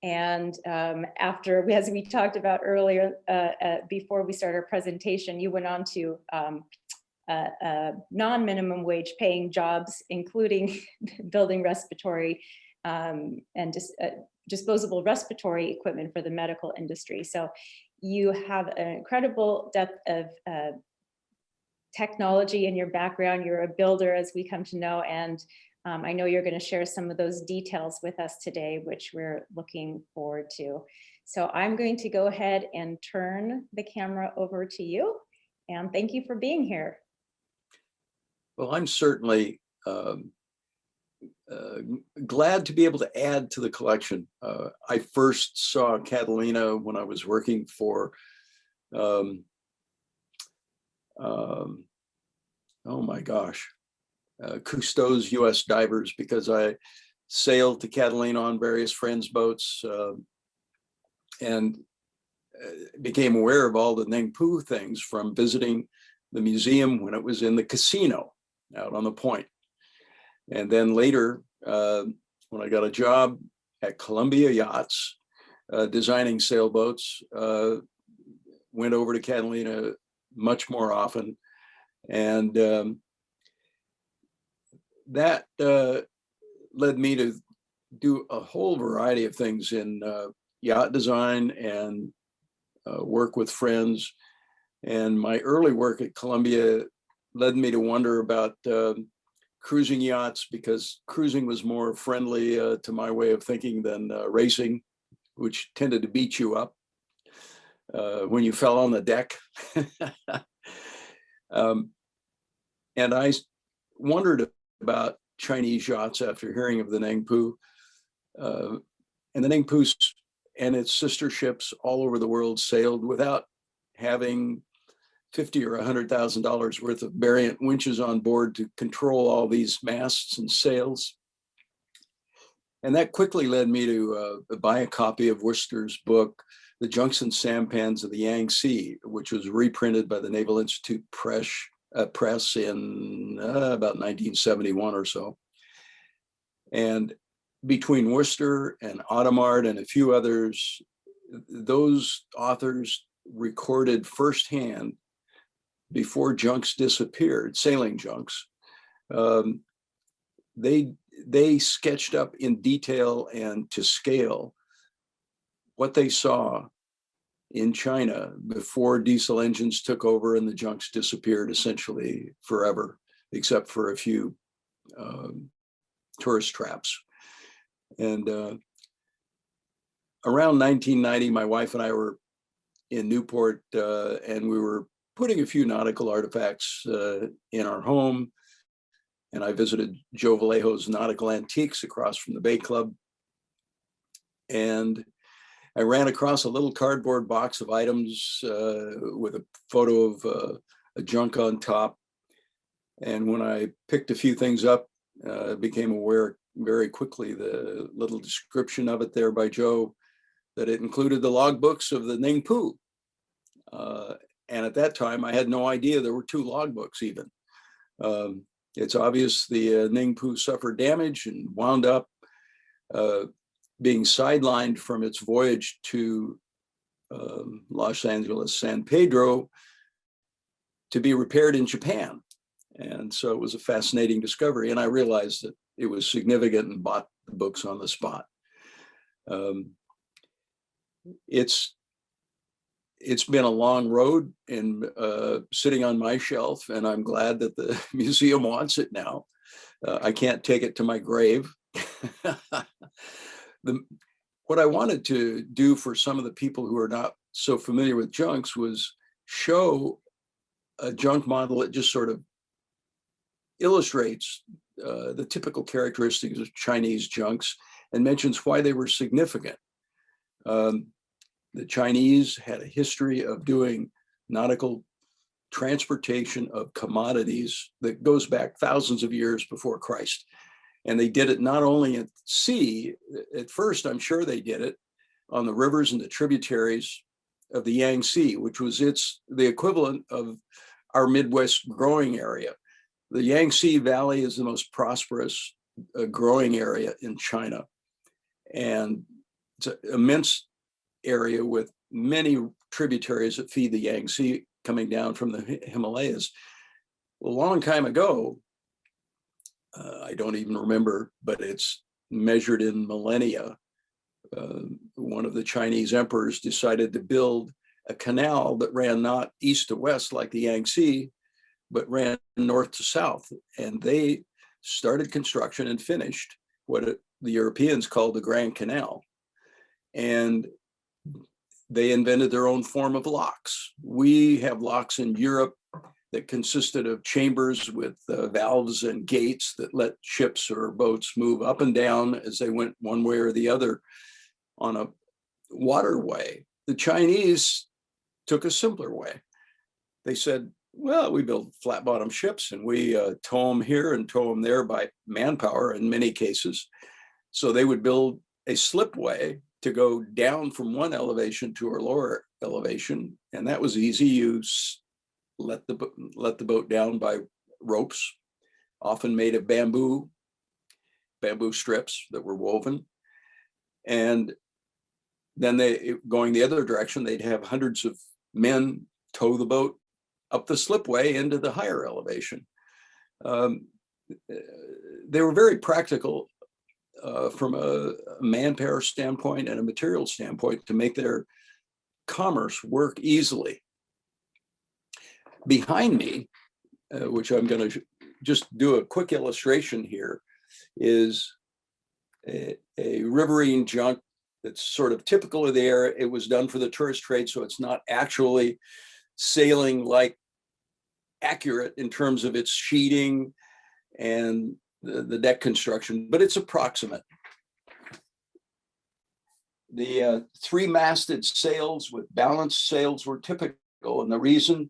And after, as we talked about earlier, before we started our presentation, you went on to non-minimum wage paying jobs, including building respiratory and disposable respiratory equipment for the medical industry. So you have an incredible depth of technology in your background. You're a builder, as we come to know, and I know you're going to share some of those details with us today, which we're looking forward to. So I'm going to go ahead and turn the camera over to you, and thank you for being here. Well, I'm certainly glad to be able to add to the collection. I first saw Catalina when I was working for, oh my gosh, Cousteau's U.S. divers, because I sailed to Catalina on various friends' boats and became aware of all the Ningpo things from visiting the museum when it was in the casino out on the point. And then later, when I got a job at Columbia Yachts, designing sailboats, went over to Catalina much more often. And that led me to do a whole variety of things in yacht design and work with friends. And my early work at Columbia led me to wonder about cruising yachts, because cruising was more friendly to my way of thinking than racing, which tended to beat you up when you fell on the deck. And I wondered about Chinese yachts after hearing of the Ningpo. And the Ningpo and its sister ships all over the world sailed without having $50,000 or $100,000 worth of variant winches on board to control all these masts and sails. And that quickly led me to buy a copy of Worcester's book, The Junks and Sampans of the Yangtze, which was reprinted by the Naval Institute Press in about 1971 or so. And between Worcester and Audemars and a few others, those authors recorded firsthand, before junks disappeared, sailing junks, they sketched up in detail and to scale what they saw in China before diesel engines took over and the junks disappeared essentially forever, except for a few tourist traps. And around 1990, my wife and I were in Newport, and we were putting a few nautical artifacts in our home. And I visited Joe Vallejo's Nautical Antiques across from the Bay Club. And I ran across a little cardboard box of items with a photo of a junk on top. And when I picked a few things up, became aware very quickly the little description of it there by Joe, that it included the logbooks of the Ningpo. And at that time, I had no idea there were two logbooks even. It's obvious the Ningpo suffered damage and wound up being sidelined from its voyage to Los Angeles, San Pedro, to be repaired in Japan. And so it was a fascinating discovery. And I realized that it was significant and bought the books on the spot. It's been a long road and sitting on my shelf, and I'm glad that the museum wants it now. I can't take it to my grave. What I wanted to do for some of the people who are not so familiar with junks was show a junk model that just sort of illustrates the typical characteristics of Chinese junks and mentions why they were significant. The Chinese had a history of doing nautical transportation of commodities that goes back thousands of years before Christ. And they did it not only at sea. At first, I'm sure they did it on the rivers and the tributaries of the Yangtze, which was the equivalent of our Midwest growing area. The Yangtze Valley is the most prosperous growing area in China. And an immense area with many tributaries that feed the Yangtze coming down from the Himalayas. A long time ago, I don't even remember, but it's measured in millennia. One of the Chinese emperors decided to build a canal that ran not east to west like the Yangtze, but ran north to south. And they started construction and finished what the Europeans called the Grand Canal. And they invented their own form of locks. We have locks in Europe that consisted of chambers with valves and gates that let ships or boats move up and down as they went one way or the other on a waterway. The Chinese took a simpler way. They said, well, we build flat bottom ships and we tow them here and tow them there by manpower in many cases. So they would build a slipway to go down from one elevation to a lower elevation. And that was easy. You let the boat down by ropes, often made of bamboo strips that were woven. And then going the other direction, they'd have hundreds of men tow the boat up the slipway into the higher elevation. They were very practical from a manpower standpoint and a material standpoint to make their commerce work easily. Behind me, which I'm going to just do a quick illustration here, is a riverine junk that's sort of typical of the area. It was done for the tourist trade, so it's not actually sailing like accurate in terms of its sheeting and the deck construction, but it's approximate. The three-masted sails with balanced sails were typical, and the reason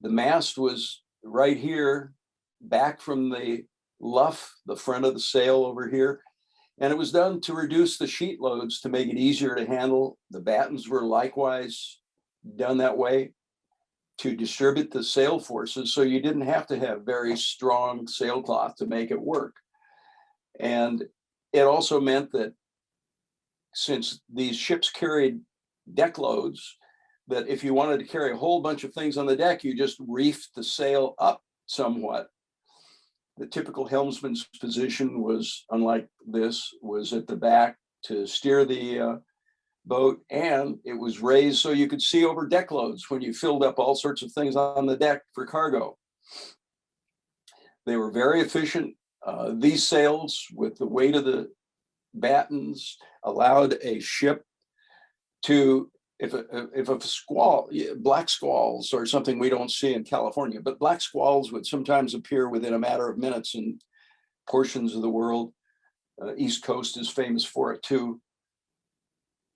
the mast was right here, back from the luff, the front of the sail over here, and it was done to reduce the sheet loads to make it easier to handle. The battens were likewise done that way to distribute the sail forces, so you didn't have to have very strong sailcloth to make it work. And it also meant that since these ships carried deck loads, that if you wanted to carry a whole bunch of things on the deck, you just reefed the sail up somewhat. The typical helmsman's position was, unlike this, was at the back to steer the boat, and it was raised so you could see over deck loads when you filled up all sorts of things on the deck for cargo. They were very efficient. These sails, with the weight of the battens, allowed a ship to, if a squall, black squalls are something we don't see in California, but black squalls would sometimes appear within a matter of minutes in portions of the world. East Coast is famous for it too.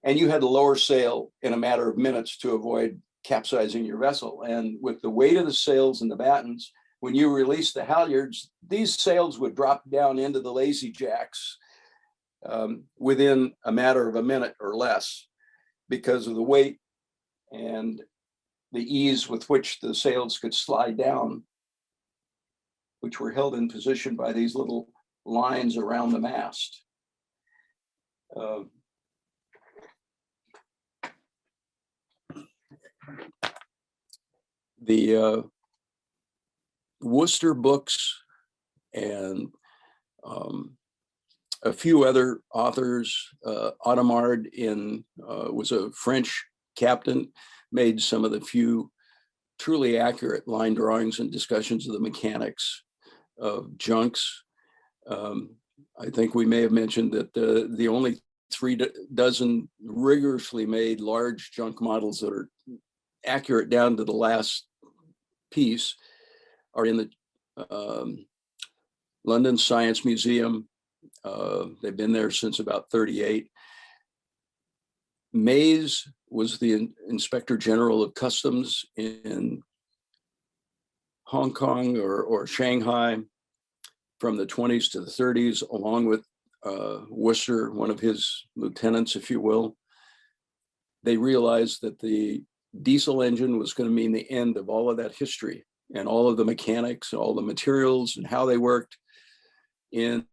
And you had to lower sail in a matter of minutes to avoid capsizing your vessel. And with the weight of the sails and the battens, when you released the halyards, these sails would drop down into the lazy jacks within a matter of a minute or less because of the weight and the ease with which the sails could slide down, which were held in position by these little lines around the mast. The Worcester books and a few other authors, Audemard was a French captain, made some of the few truly accurate line drawings and discussions of the mechanics of junks. I think we may have mentioned that the only 36 rigorously made large junk models that are accurate down to the last piece are in the London Science Museum. They've been there since about 38. Mays was the Inspector General of Customs in Hong Kong or Shanghai from the 20s to the 30s, along with Worcester, one of his lieutenants, if you will. They realized that the diesel engine was going to mean the end of all of that history and all of the mechanics and all the materials and how they worked in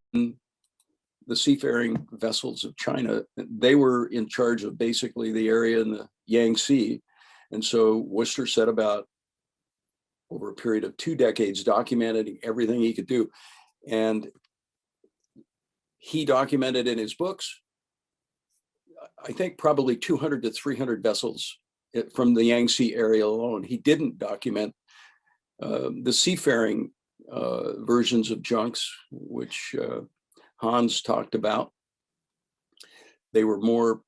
the seafaring vessels of China, they were in charge of basically the area in the Yangtze. And so Worcester set about, over a period of 2 decades, documenting everything he could do. And he documented in his books, I think probably 200 to 300 vessels from the Yangtze area alone. He didn't document the seafaring versions of junks, which Hans talked about. They were more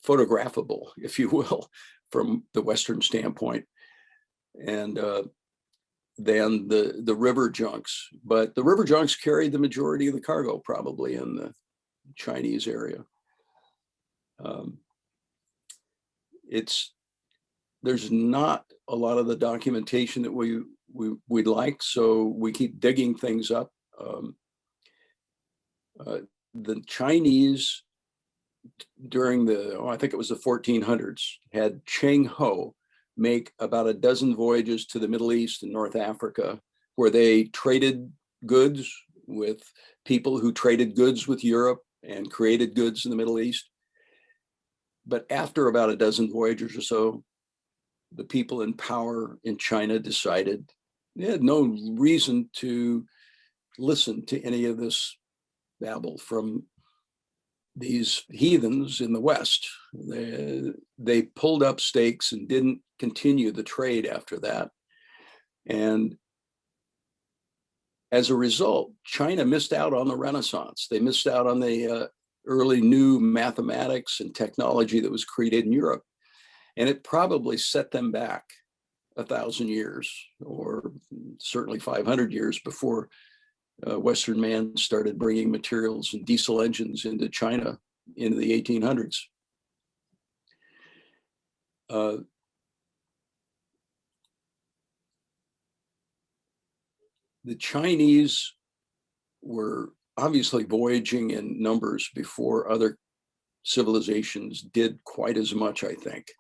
photographable, if you will, from the Western standpoint, and than the river junks. But the river junks carried the majority of the cargo, probably, in the Chinese area. There's not a lot of the documentation that we'd like, so we keep digging things up. The Chinese, during I think it was the 1400s, had Cheng Ho make about a dozen voyages to the Middle East and North Africa, where they traded goods with people who traded goods with Europe and created goods in the Middle East. But after about a dozen voyages or so, the people in power in China decided they had no reason to listen to any of this babble from these heathens in the West. They pulled up stakes and didn't continue the trade after that. And as a result, China missed out on the Renaissance. They missed out on the early new mathematics and technology that was created in Europe. And it probably set them back 1,000 years, or certainly 500 years, before Western man started bringing materials and diesel engines into China into the 1800s. The Chinese were obviously voyaging in numbers before other civilizations did quite as much, I think.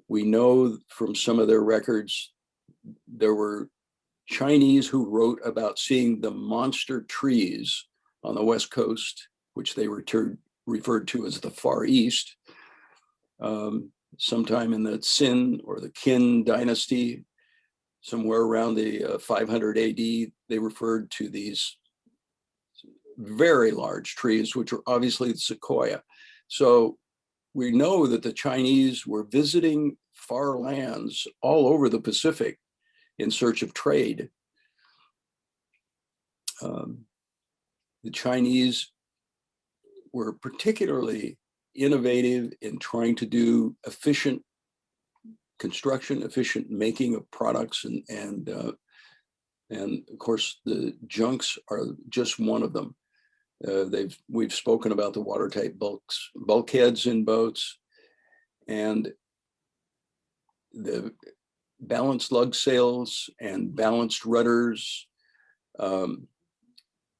We know from some of their records, there were Chinese who wrote about seeing the monster trees on the West Coast, which they referred to as the Far East, sometime in the Xin or the Qin dynasty, somewhere around the 500 AD, they referred to these very large trees, which were obviously the sequoia. So we know that the Chinese were visiting far lands all over the Pacific in search of trade. The Chinese were particularly innovative in trying to do efficient construction, efficient making of products, and of course the junks are just one of them. We've spoken about the watertight bulkheads in boats, and the balanced lug sails and balanced rudders. And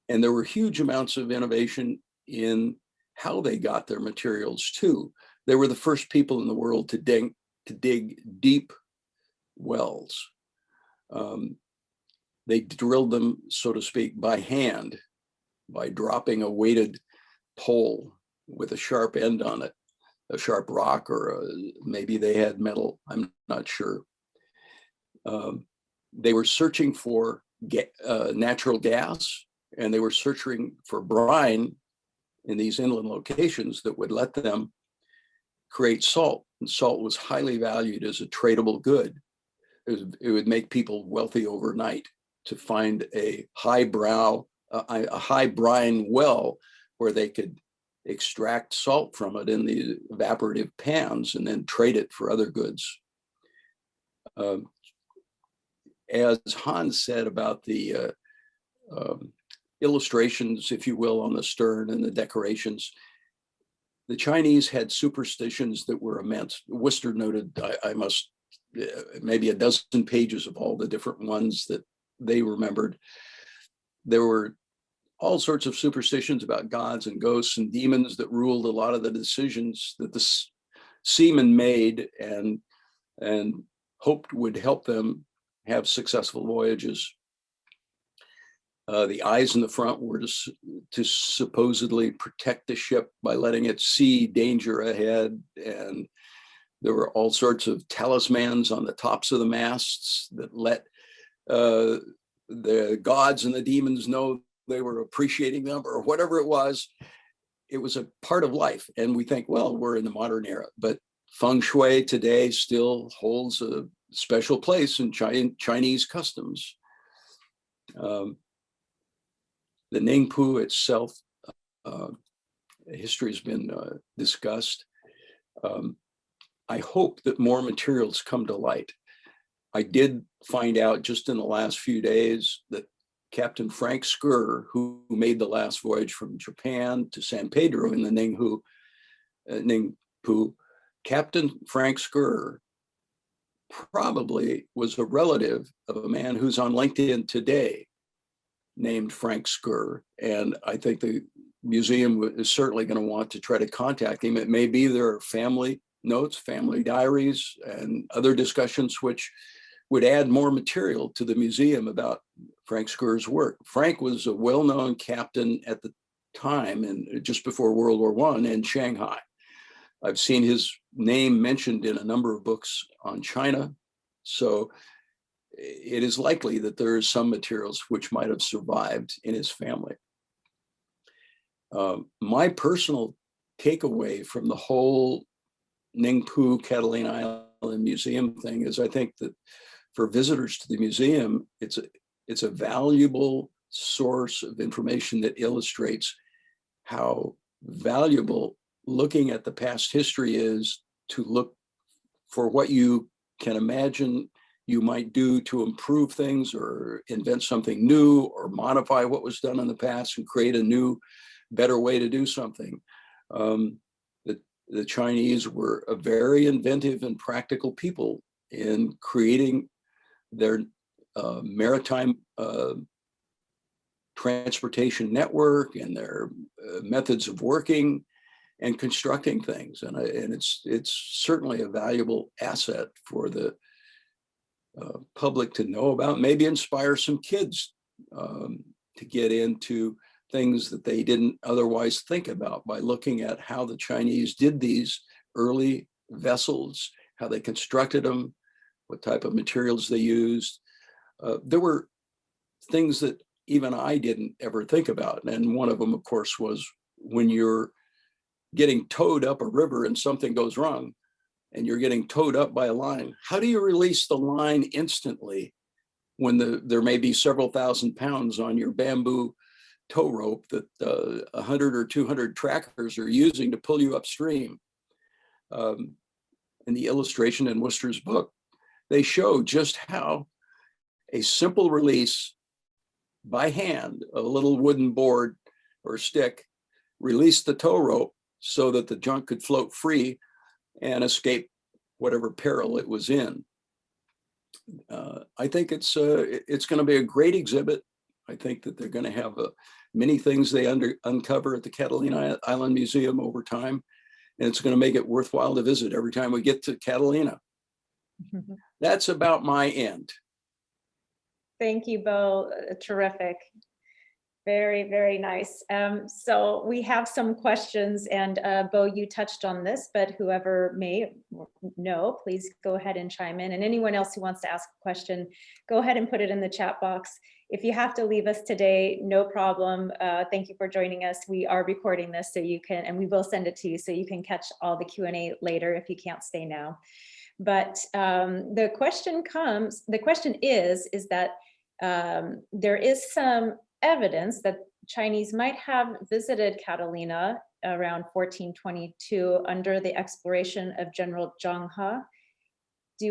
there were huge amounts of innovation in how they got their materials too. They were the first people in the world to dig deep wells. They drilled them, so to speak, by hand, by dropping a weighted pole with a sharp end on it, a sharp rock, or maybe they had metal, I'm not sure. They were searching for natural gas, and they were searching for brine in these inland locations that would let them create salt. And salt was highly valued as a tradable good. It would make people wealthy overnight to find a high brine well where they could extract salt from it in the evaporative pans and then trade it for other goods. As Hans said about the illustrations, if you will, on the stern and the decorations, the Chinese had superstitions that were immense. Worcester noted, I must, maybe a dozen pages of all the different ones that they remembered. There were all sorts of superstitions about gods and ghosts and demons that ruled a lot of the decisions that the seamen made and hoped would help them have successful voyages. The eyes in the front were to supposedly protect the ship by letting it see danger ahead. And there were all sorts of talismans on the tops of the masts that let the gods and the demons know they were appreciating them, or whatever it was. It was a part of life. And we think, well, we're in the modern era, but feng shui today still holds a special place in Chinese customs. The Ningpo itself, history has been discussed. I hope that more materials come to light. I did find out just in the last few days that Captain Frank Skur, who made the last voyage from Japan to San Pedro in the Ningpo, Captain Frank Skur probably was a relative of a man who's on LinkedIn today named Frank Skur. And I think the museum is certainly going to want to try to contact him. It may be there are family notes, family diaries, and other discussions which would add more material to the museum about Frank Skur's work. Frank was a well-known captain at the time, and just before World War I, in Shanghai. I've seen his name mentioned in a number of books on China. So it is likely that there are some materials which might have survived in his family. My personal takeaway from the whole Ningpo Catalina Island Museum thing is I think that for visitors to the museum, it's a valuable source of information that illustrates how valuable looking at the past history is to look for what you can imagine you might do to improve things or invent something new or modify what was done in the past and create a new, better way to do something. The Chinese were a very inventive and practical people in creating their maritime transportation network and their methods of working and constructing things. And it's certainly a valuable asset for the public to know about, maybe inspire some kids to get into things that they didn't otherwise think about by looking at how the Chinese did these early vessels, how they constructed them, what type of materials they used. There were things that even I didn't ever think about. And one of them, of course, was when you're getting towed up a river and something goes wrong and you're getting towed up by a line, how do you release the line instantly when there may be several thousand pounds on your bamboo tow rope that 100 or 200 trackers are using to pull you upstream? In the illustration in Worcester's book, they show just how a simple release by hand, a little wooden board or stick, released the tow rope so that the junk could float free and escape whatever peril it was in. I think it's going to be a great exhibit. I think that they're going to have many things they uncover at the Catalina Island Museum over time, and it's going to make it worthwhile to visit every time we get to Catalina. That's about my end. Thank you, Bo. Terrific. Very, very nice. So we have some questions, and Bo, you touched on this, but whoever may know, please go ahead and chime in. And anyone else who wants to ask a question, go ahead and put it in the chat box. If you have to leave us today, no problem. Thank you for joining us. We are recording this so you can, and we will send it to you so you can catch all the Q&A later if you can't stay now. But the question is that there is some evidence that Chinese might have visited Catalina around 1422 under the exploration of General Zhang He.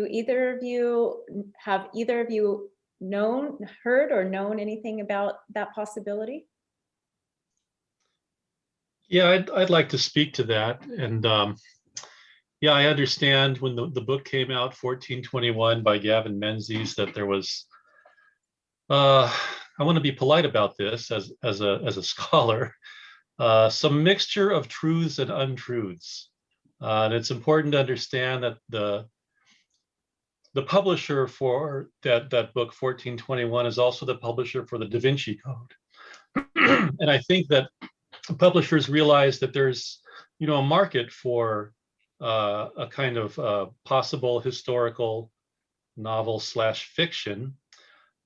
Have either of you heard or known anything about that possibility? Yeah, I'd like to speak to that. And yeah, I understand when the book came out, 1421 by Gavin Menzies, that there was, I want to be polite about this as a scholar, some mixture of truths and untruths. And it's important to understand that the the publisher for that book, 1421, is also the publisher for the Da Vinci Code. And I think that publishers realize that there's, a market for a kind of possible historical novel / fiction.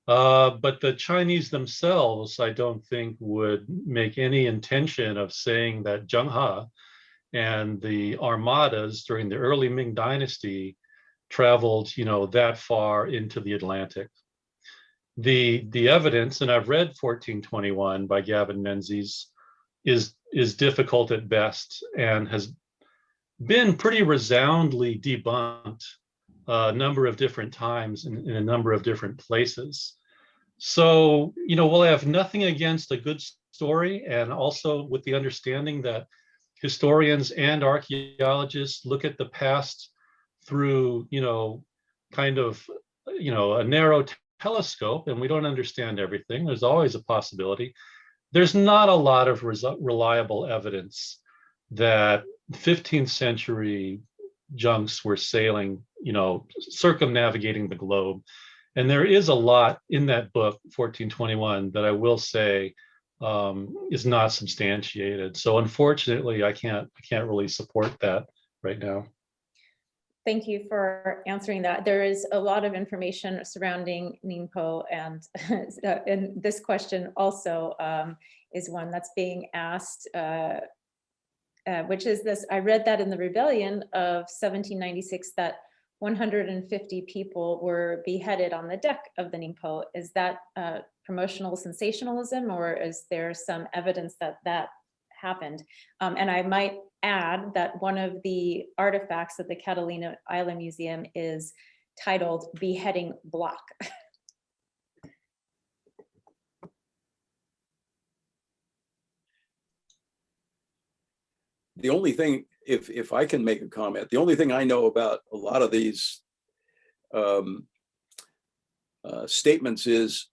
But the Chinese themselves, I don't think, would make any intention of saying that Zheng He and the armadas during the early Ming Dynasty traveled, that far into the Atlantic. The evidence, and I've read 1421 by Gavin Menzies, is difficult at best and has been pretty resoundingly debunked a number of different times in a number of different places. So, we'll have nothing against a good story, and also with the understanding that historians and archaeologists look at the past through, kind of, a narrow telescope, and we don't understand everything. There's always a possibility. There's not a lot of reliable evidence that 15th century junks were sailing, circumnavigating the globe. And there is a lot in that book, 1421, that I will say is not substantiated. So unfortunately, I can't really support that right now. Thank you for answering that. There is a lot of information surrounding Ningpo, and this question also is one that's being asked, which is this: I read that in the rebellion of 1796 that 150 people were beheaded on the deck of the Ningpo. Is that promotional sensationalism, or is there some evidence that that happened? And I might add that one of the artifacts of the Catalina Island Museum is titled Beheading Block. The only thing, if I can make a comment, the only thing I know about a lot of these statements is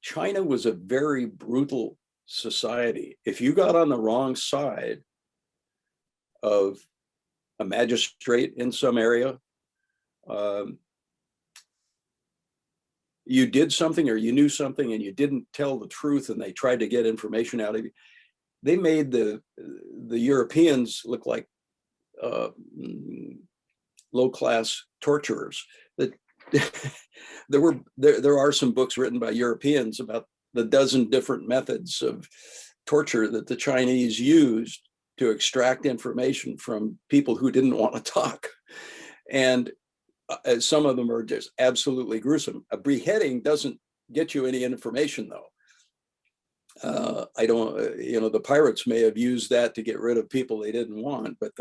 China was a very brutal society. If you got on the wrong side of a magistrate in some area, you did something or you knew something and you didn't tell the truth, and they tried to get information out of you, they made the Europeans look like low-class torturers. That there are some books written by Europeans about the dozen different methods of torture that the Chinese used to extract information from people who didn't want to talk. And some of them are just absolutely gruesome. A beheading doesn't get you any information, though. I don't, the pirates may have used that to get rid of people they didn't want, but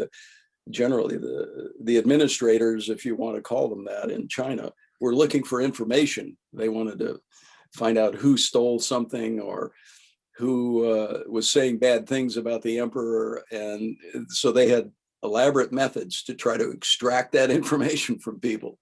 generally the administrators, if you want to call them that, in China, were looking for information. They wanted to find out who stole something or who was saying bad things about the emperor. And so they had elaborate methods to try to extract that information from people.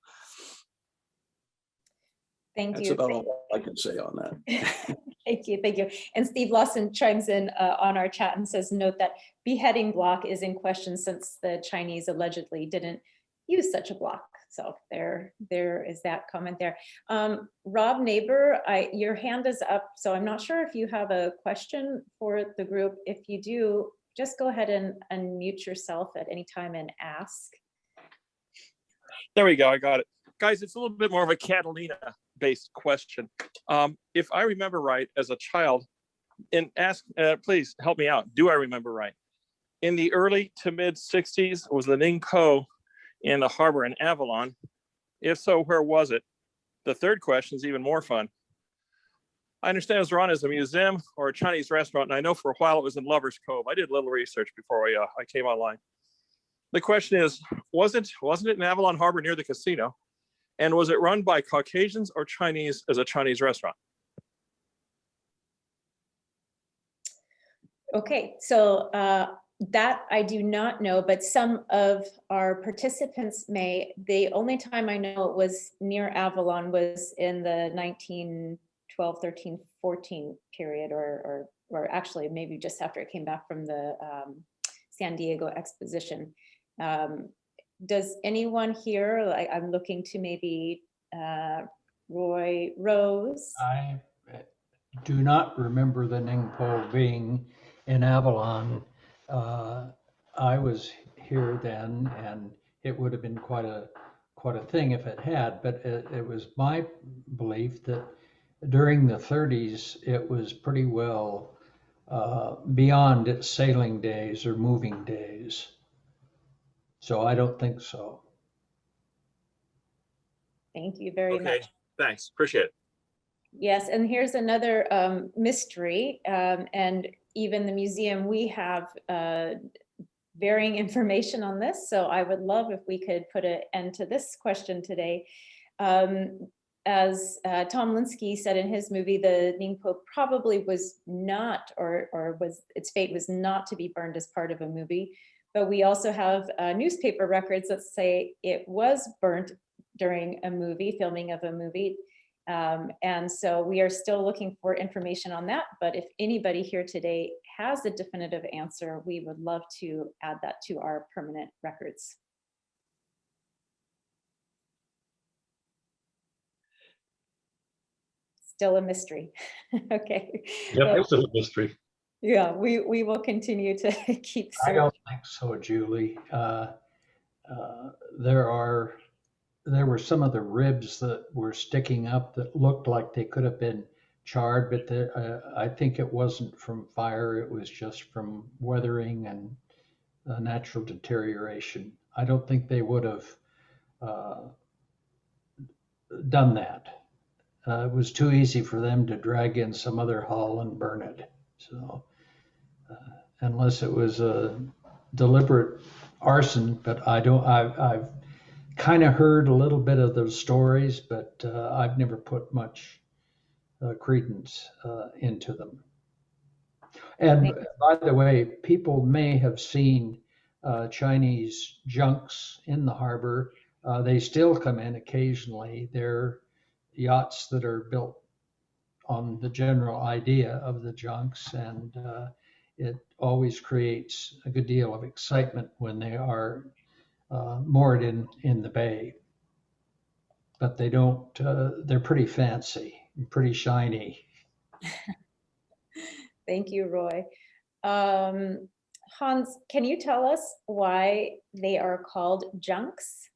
Thank you. That's about all I can say on that. Thank you, thank you. And Steve Lawson chimes in on our chat and says, note that beheading block is in question since the Chinese allegedly didn't use such a block. So there is that comment there. Rob Neighbor, your hand is up, so I'm not sure if you have a question for the group. If you do, just go ahead and unmute yourself at any time and ask. There we go, I got it. Guys, it's a little bit more of a Catalina-based question. If I remember right, as a child, and please help me out, do I remember right? In the early to mid 60s, was the Ningpo in the harbor in Avalon? If so, where was it? The third question is even more fun. I understand it was run as a museum or a Chinese restaurant, and I know for a while it was in Lover's Cove. I did a little research before I came online. The question is, wasn't it in Avalon Harbor near the casino? And was it run by Caucasians or Chinese as a Chinese restaurant? Okay, so that I do not know, but some of our participants may. The only time I know it was near Avalon was in the 1912, 13, 14 period, or actually maybe just after it came back from the San Diego Exposition. Does anyone here, like I'm looking to maybe Roy Rose? I do not remember the Ningpo being in Avalon. I was here then, and it would have been quite a thing if it had. But it was my belief that during the 30s, it was pretty well beyond its sailing days or moving days. So I don't think so. Thank you very Okay, much. thanks. Appreciate it. Yes, and here's another mystery. And even the museum, we have varying information on this. So I would love if we could put an end to this question today. As Tom Lynskey said in his movie, the Ningpo probably was not, or was its fate was not to be burned as part of a movie. But we also have newspaper records that say it was burnt during a movie, filming of a movie. And so we are still looking for information on that. But if anybody here today has a definitive answer, we would love to add that to our permanent records. Still a mystery. Okay. Yep, Well, it's a mystery. yeah, we will continue to keep I searching. don't think so, Julie. There were some of the ribs that were sticking up that looked like they could have been charred, but I think it wasn't from fire. It was just from weathering and natural deterioration. I don't think they would have done that. It was too easy for them to drag in some other hull and burn it. So unless it was a deliberate arson, but I've kind of heard a little bit of those stories, but I've never put much credence into them. And by the way, people may have seen Chinese junks in the harbor. They still come in occasionally. They're yachts that are built on the general idea of the junks, and it always creates a good deal of excitement when they are moored in the bay. But they don't, they're pretty fancy and pretty shiny. Thank you, Roy. Hans, can you tell us why they are called junks?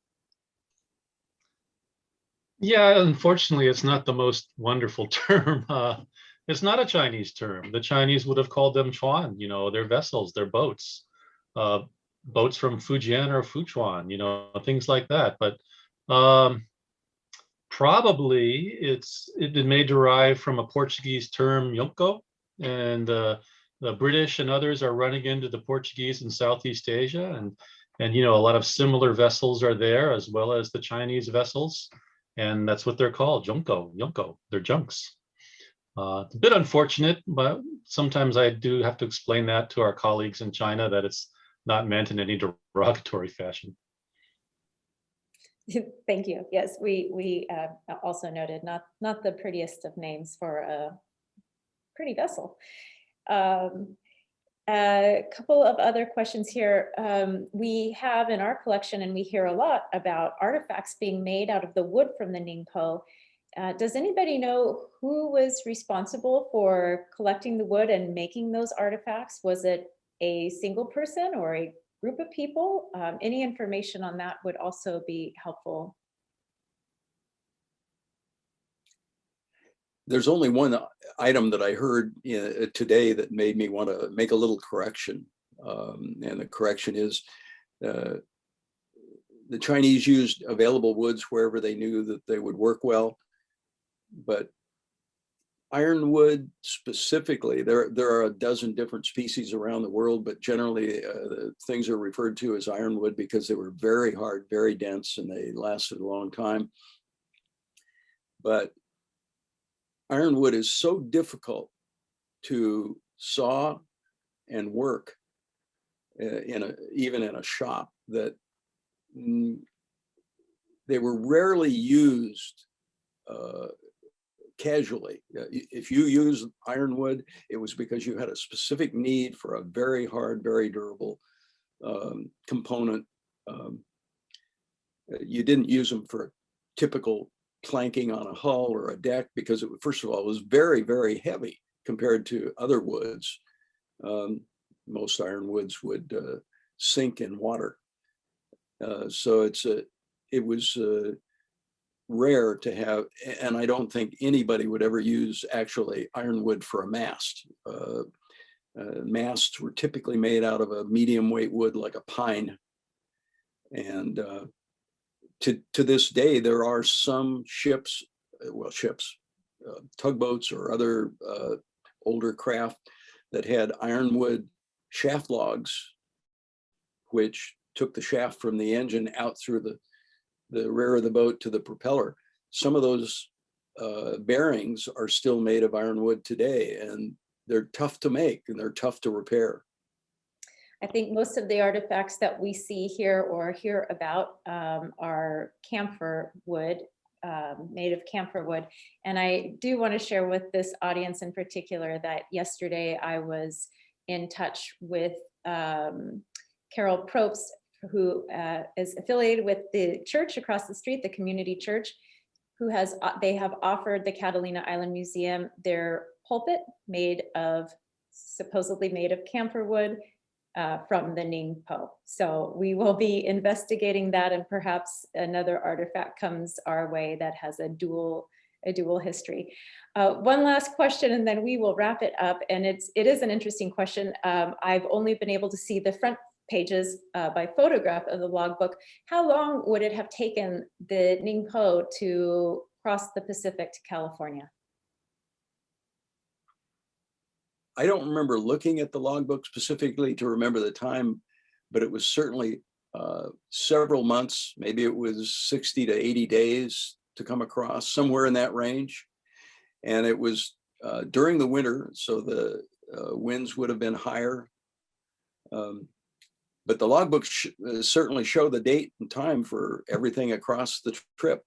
Yeah, unfortunately, it's not the most wonderful term. It's not a Chinese term. The Chinese would have called them chuan, their vessels, their boats, boats from Fujian or Fuchuan, things like that. But probably it may derive from a Portuguese term, yonko, and the British and others are running into the Portuguese in Southeast Asia, and a lot of similar vessels are there as well as the Chinese vessels. And that's what they're called, yonko, they're junks. It's a bit unfortunate, but sometimes I do have to explain that to our colleagues in China that it's not meant in any derogatory fashion. Thank you. Yes, we also noted not the prettiest of names for a pretty vessel. A couple of other questions here. We have in our collection, and we hear a lot about artifacts being made out of the wood from the Ningpo. Does anybody know who was responsible for collecting the wood and making those artifacts? Was it a single person or a group of people? Any information on that would also be helpful. There's only one item that I heard today that made me want to make a little correction. And the correction is the Chinese used available woods wherever they knew that they would work well. But ironwood specifically, there are a dozen different species around the world, but generally things are referred to as ironwood because they were very hard, very dense, and they lasted a long time. But ironwood is so difficult to saw and work even in a shop that they were rarely used casually. If you use ironwood, it was because you had a specific need for a very hard, very durable component. You didn't use them for typical planking on a hull or a deck because it, first of all, was very, very heavy compared to other woods. Most ironwoods would sink in water. So it was rare to have, and I don't think anybody would ever use actually ironwood for a mast. Masts were typically made out of a medium weight wood like a pine. And to this day, there are some ships, tugboats or other older craft that had ironwood shaft logs, which took the shaft from the engine out through the rear of the boat to the propeller. Some of those bearings are still made of ironwood today, and they're tough to make and they're tough to repair. I think most of the artifacts that we see here or hear about are camphor wood, made of camphor wood. And I do want to share with this audience in particular that yesterday I was in touch with Carol Probst, who is affiliated with the church across the street, the community church, who they have offered the Catalina Island Museum their pulpit supposedly made of camphor wood from the Ningpo. So we will be investigating that, and perhaps another artifact comes our way that has a dual history. One last question, and then we will wrap it up. And it is an interesting question. I've only been able to see the front pages by photograph of the logbook. How long would it have taken the Ningpo to cross the Pacific to California? I don't remember looking at the logbook specifically to remember the time, but it was certainly several months. Maybe it was 60 to 80 days to come across, somewhere in that range. And it was during the winter, so the winds would have been higher. But the logbook certainly show the date and time for everything across the trip.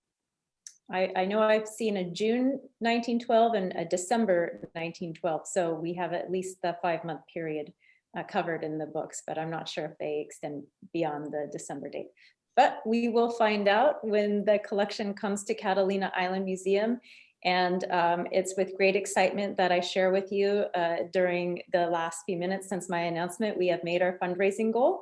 I know I've seen a June 1912 and a December 1912, so we have at least the 5-month period covered in the books, but I'm not sure if they extend beyond the December date. But we will find out when the collection comes to Catalina Island Museum, and it's with great excitement that I share with you during the last few minutes since my announcement, we have made our fundraising goal.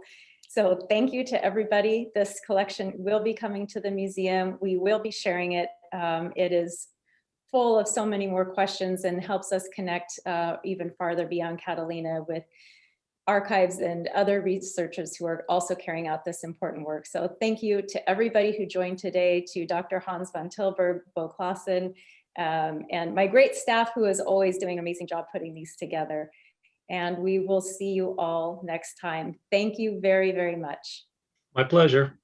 So thank you to everybody. This collection will be coming to the museum. We will be sharing it. It is full of so many more questions and helps us connect even farther beyond Catalina with archives and other researchers who are also carrying out this important work. So thank you to everybody who joined today, to Dr. Hans Van Tilburg, Bo Clawson, and my great staff who is always doing an amazing job putting these together. And we will see you all next time. Thank you very, very much. My pleasure.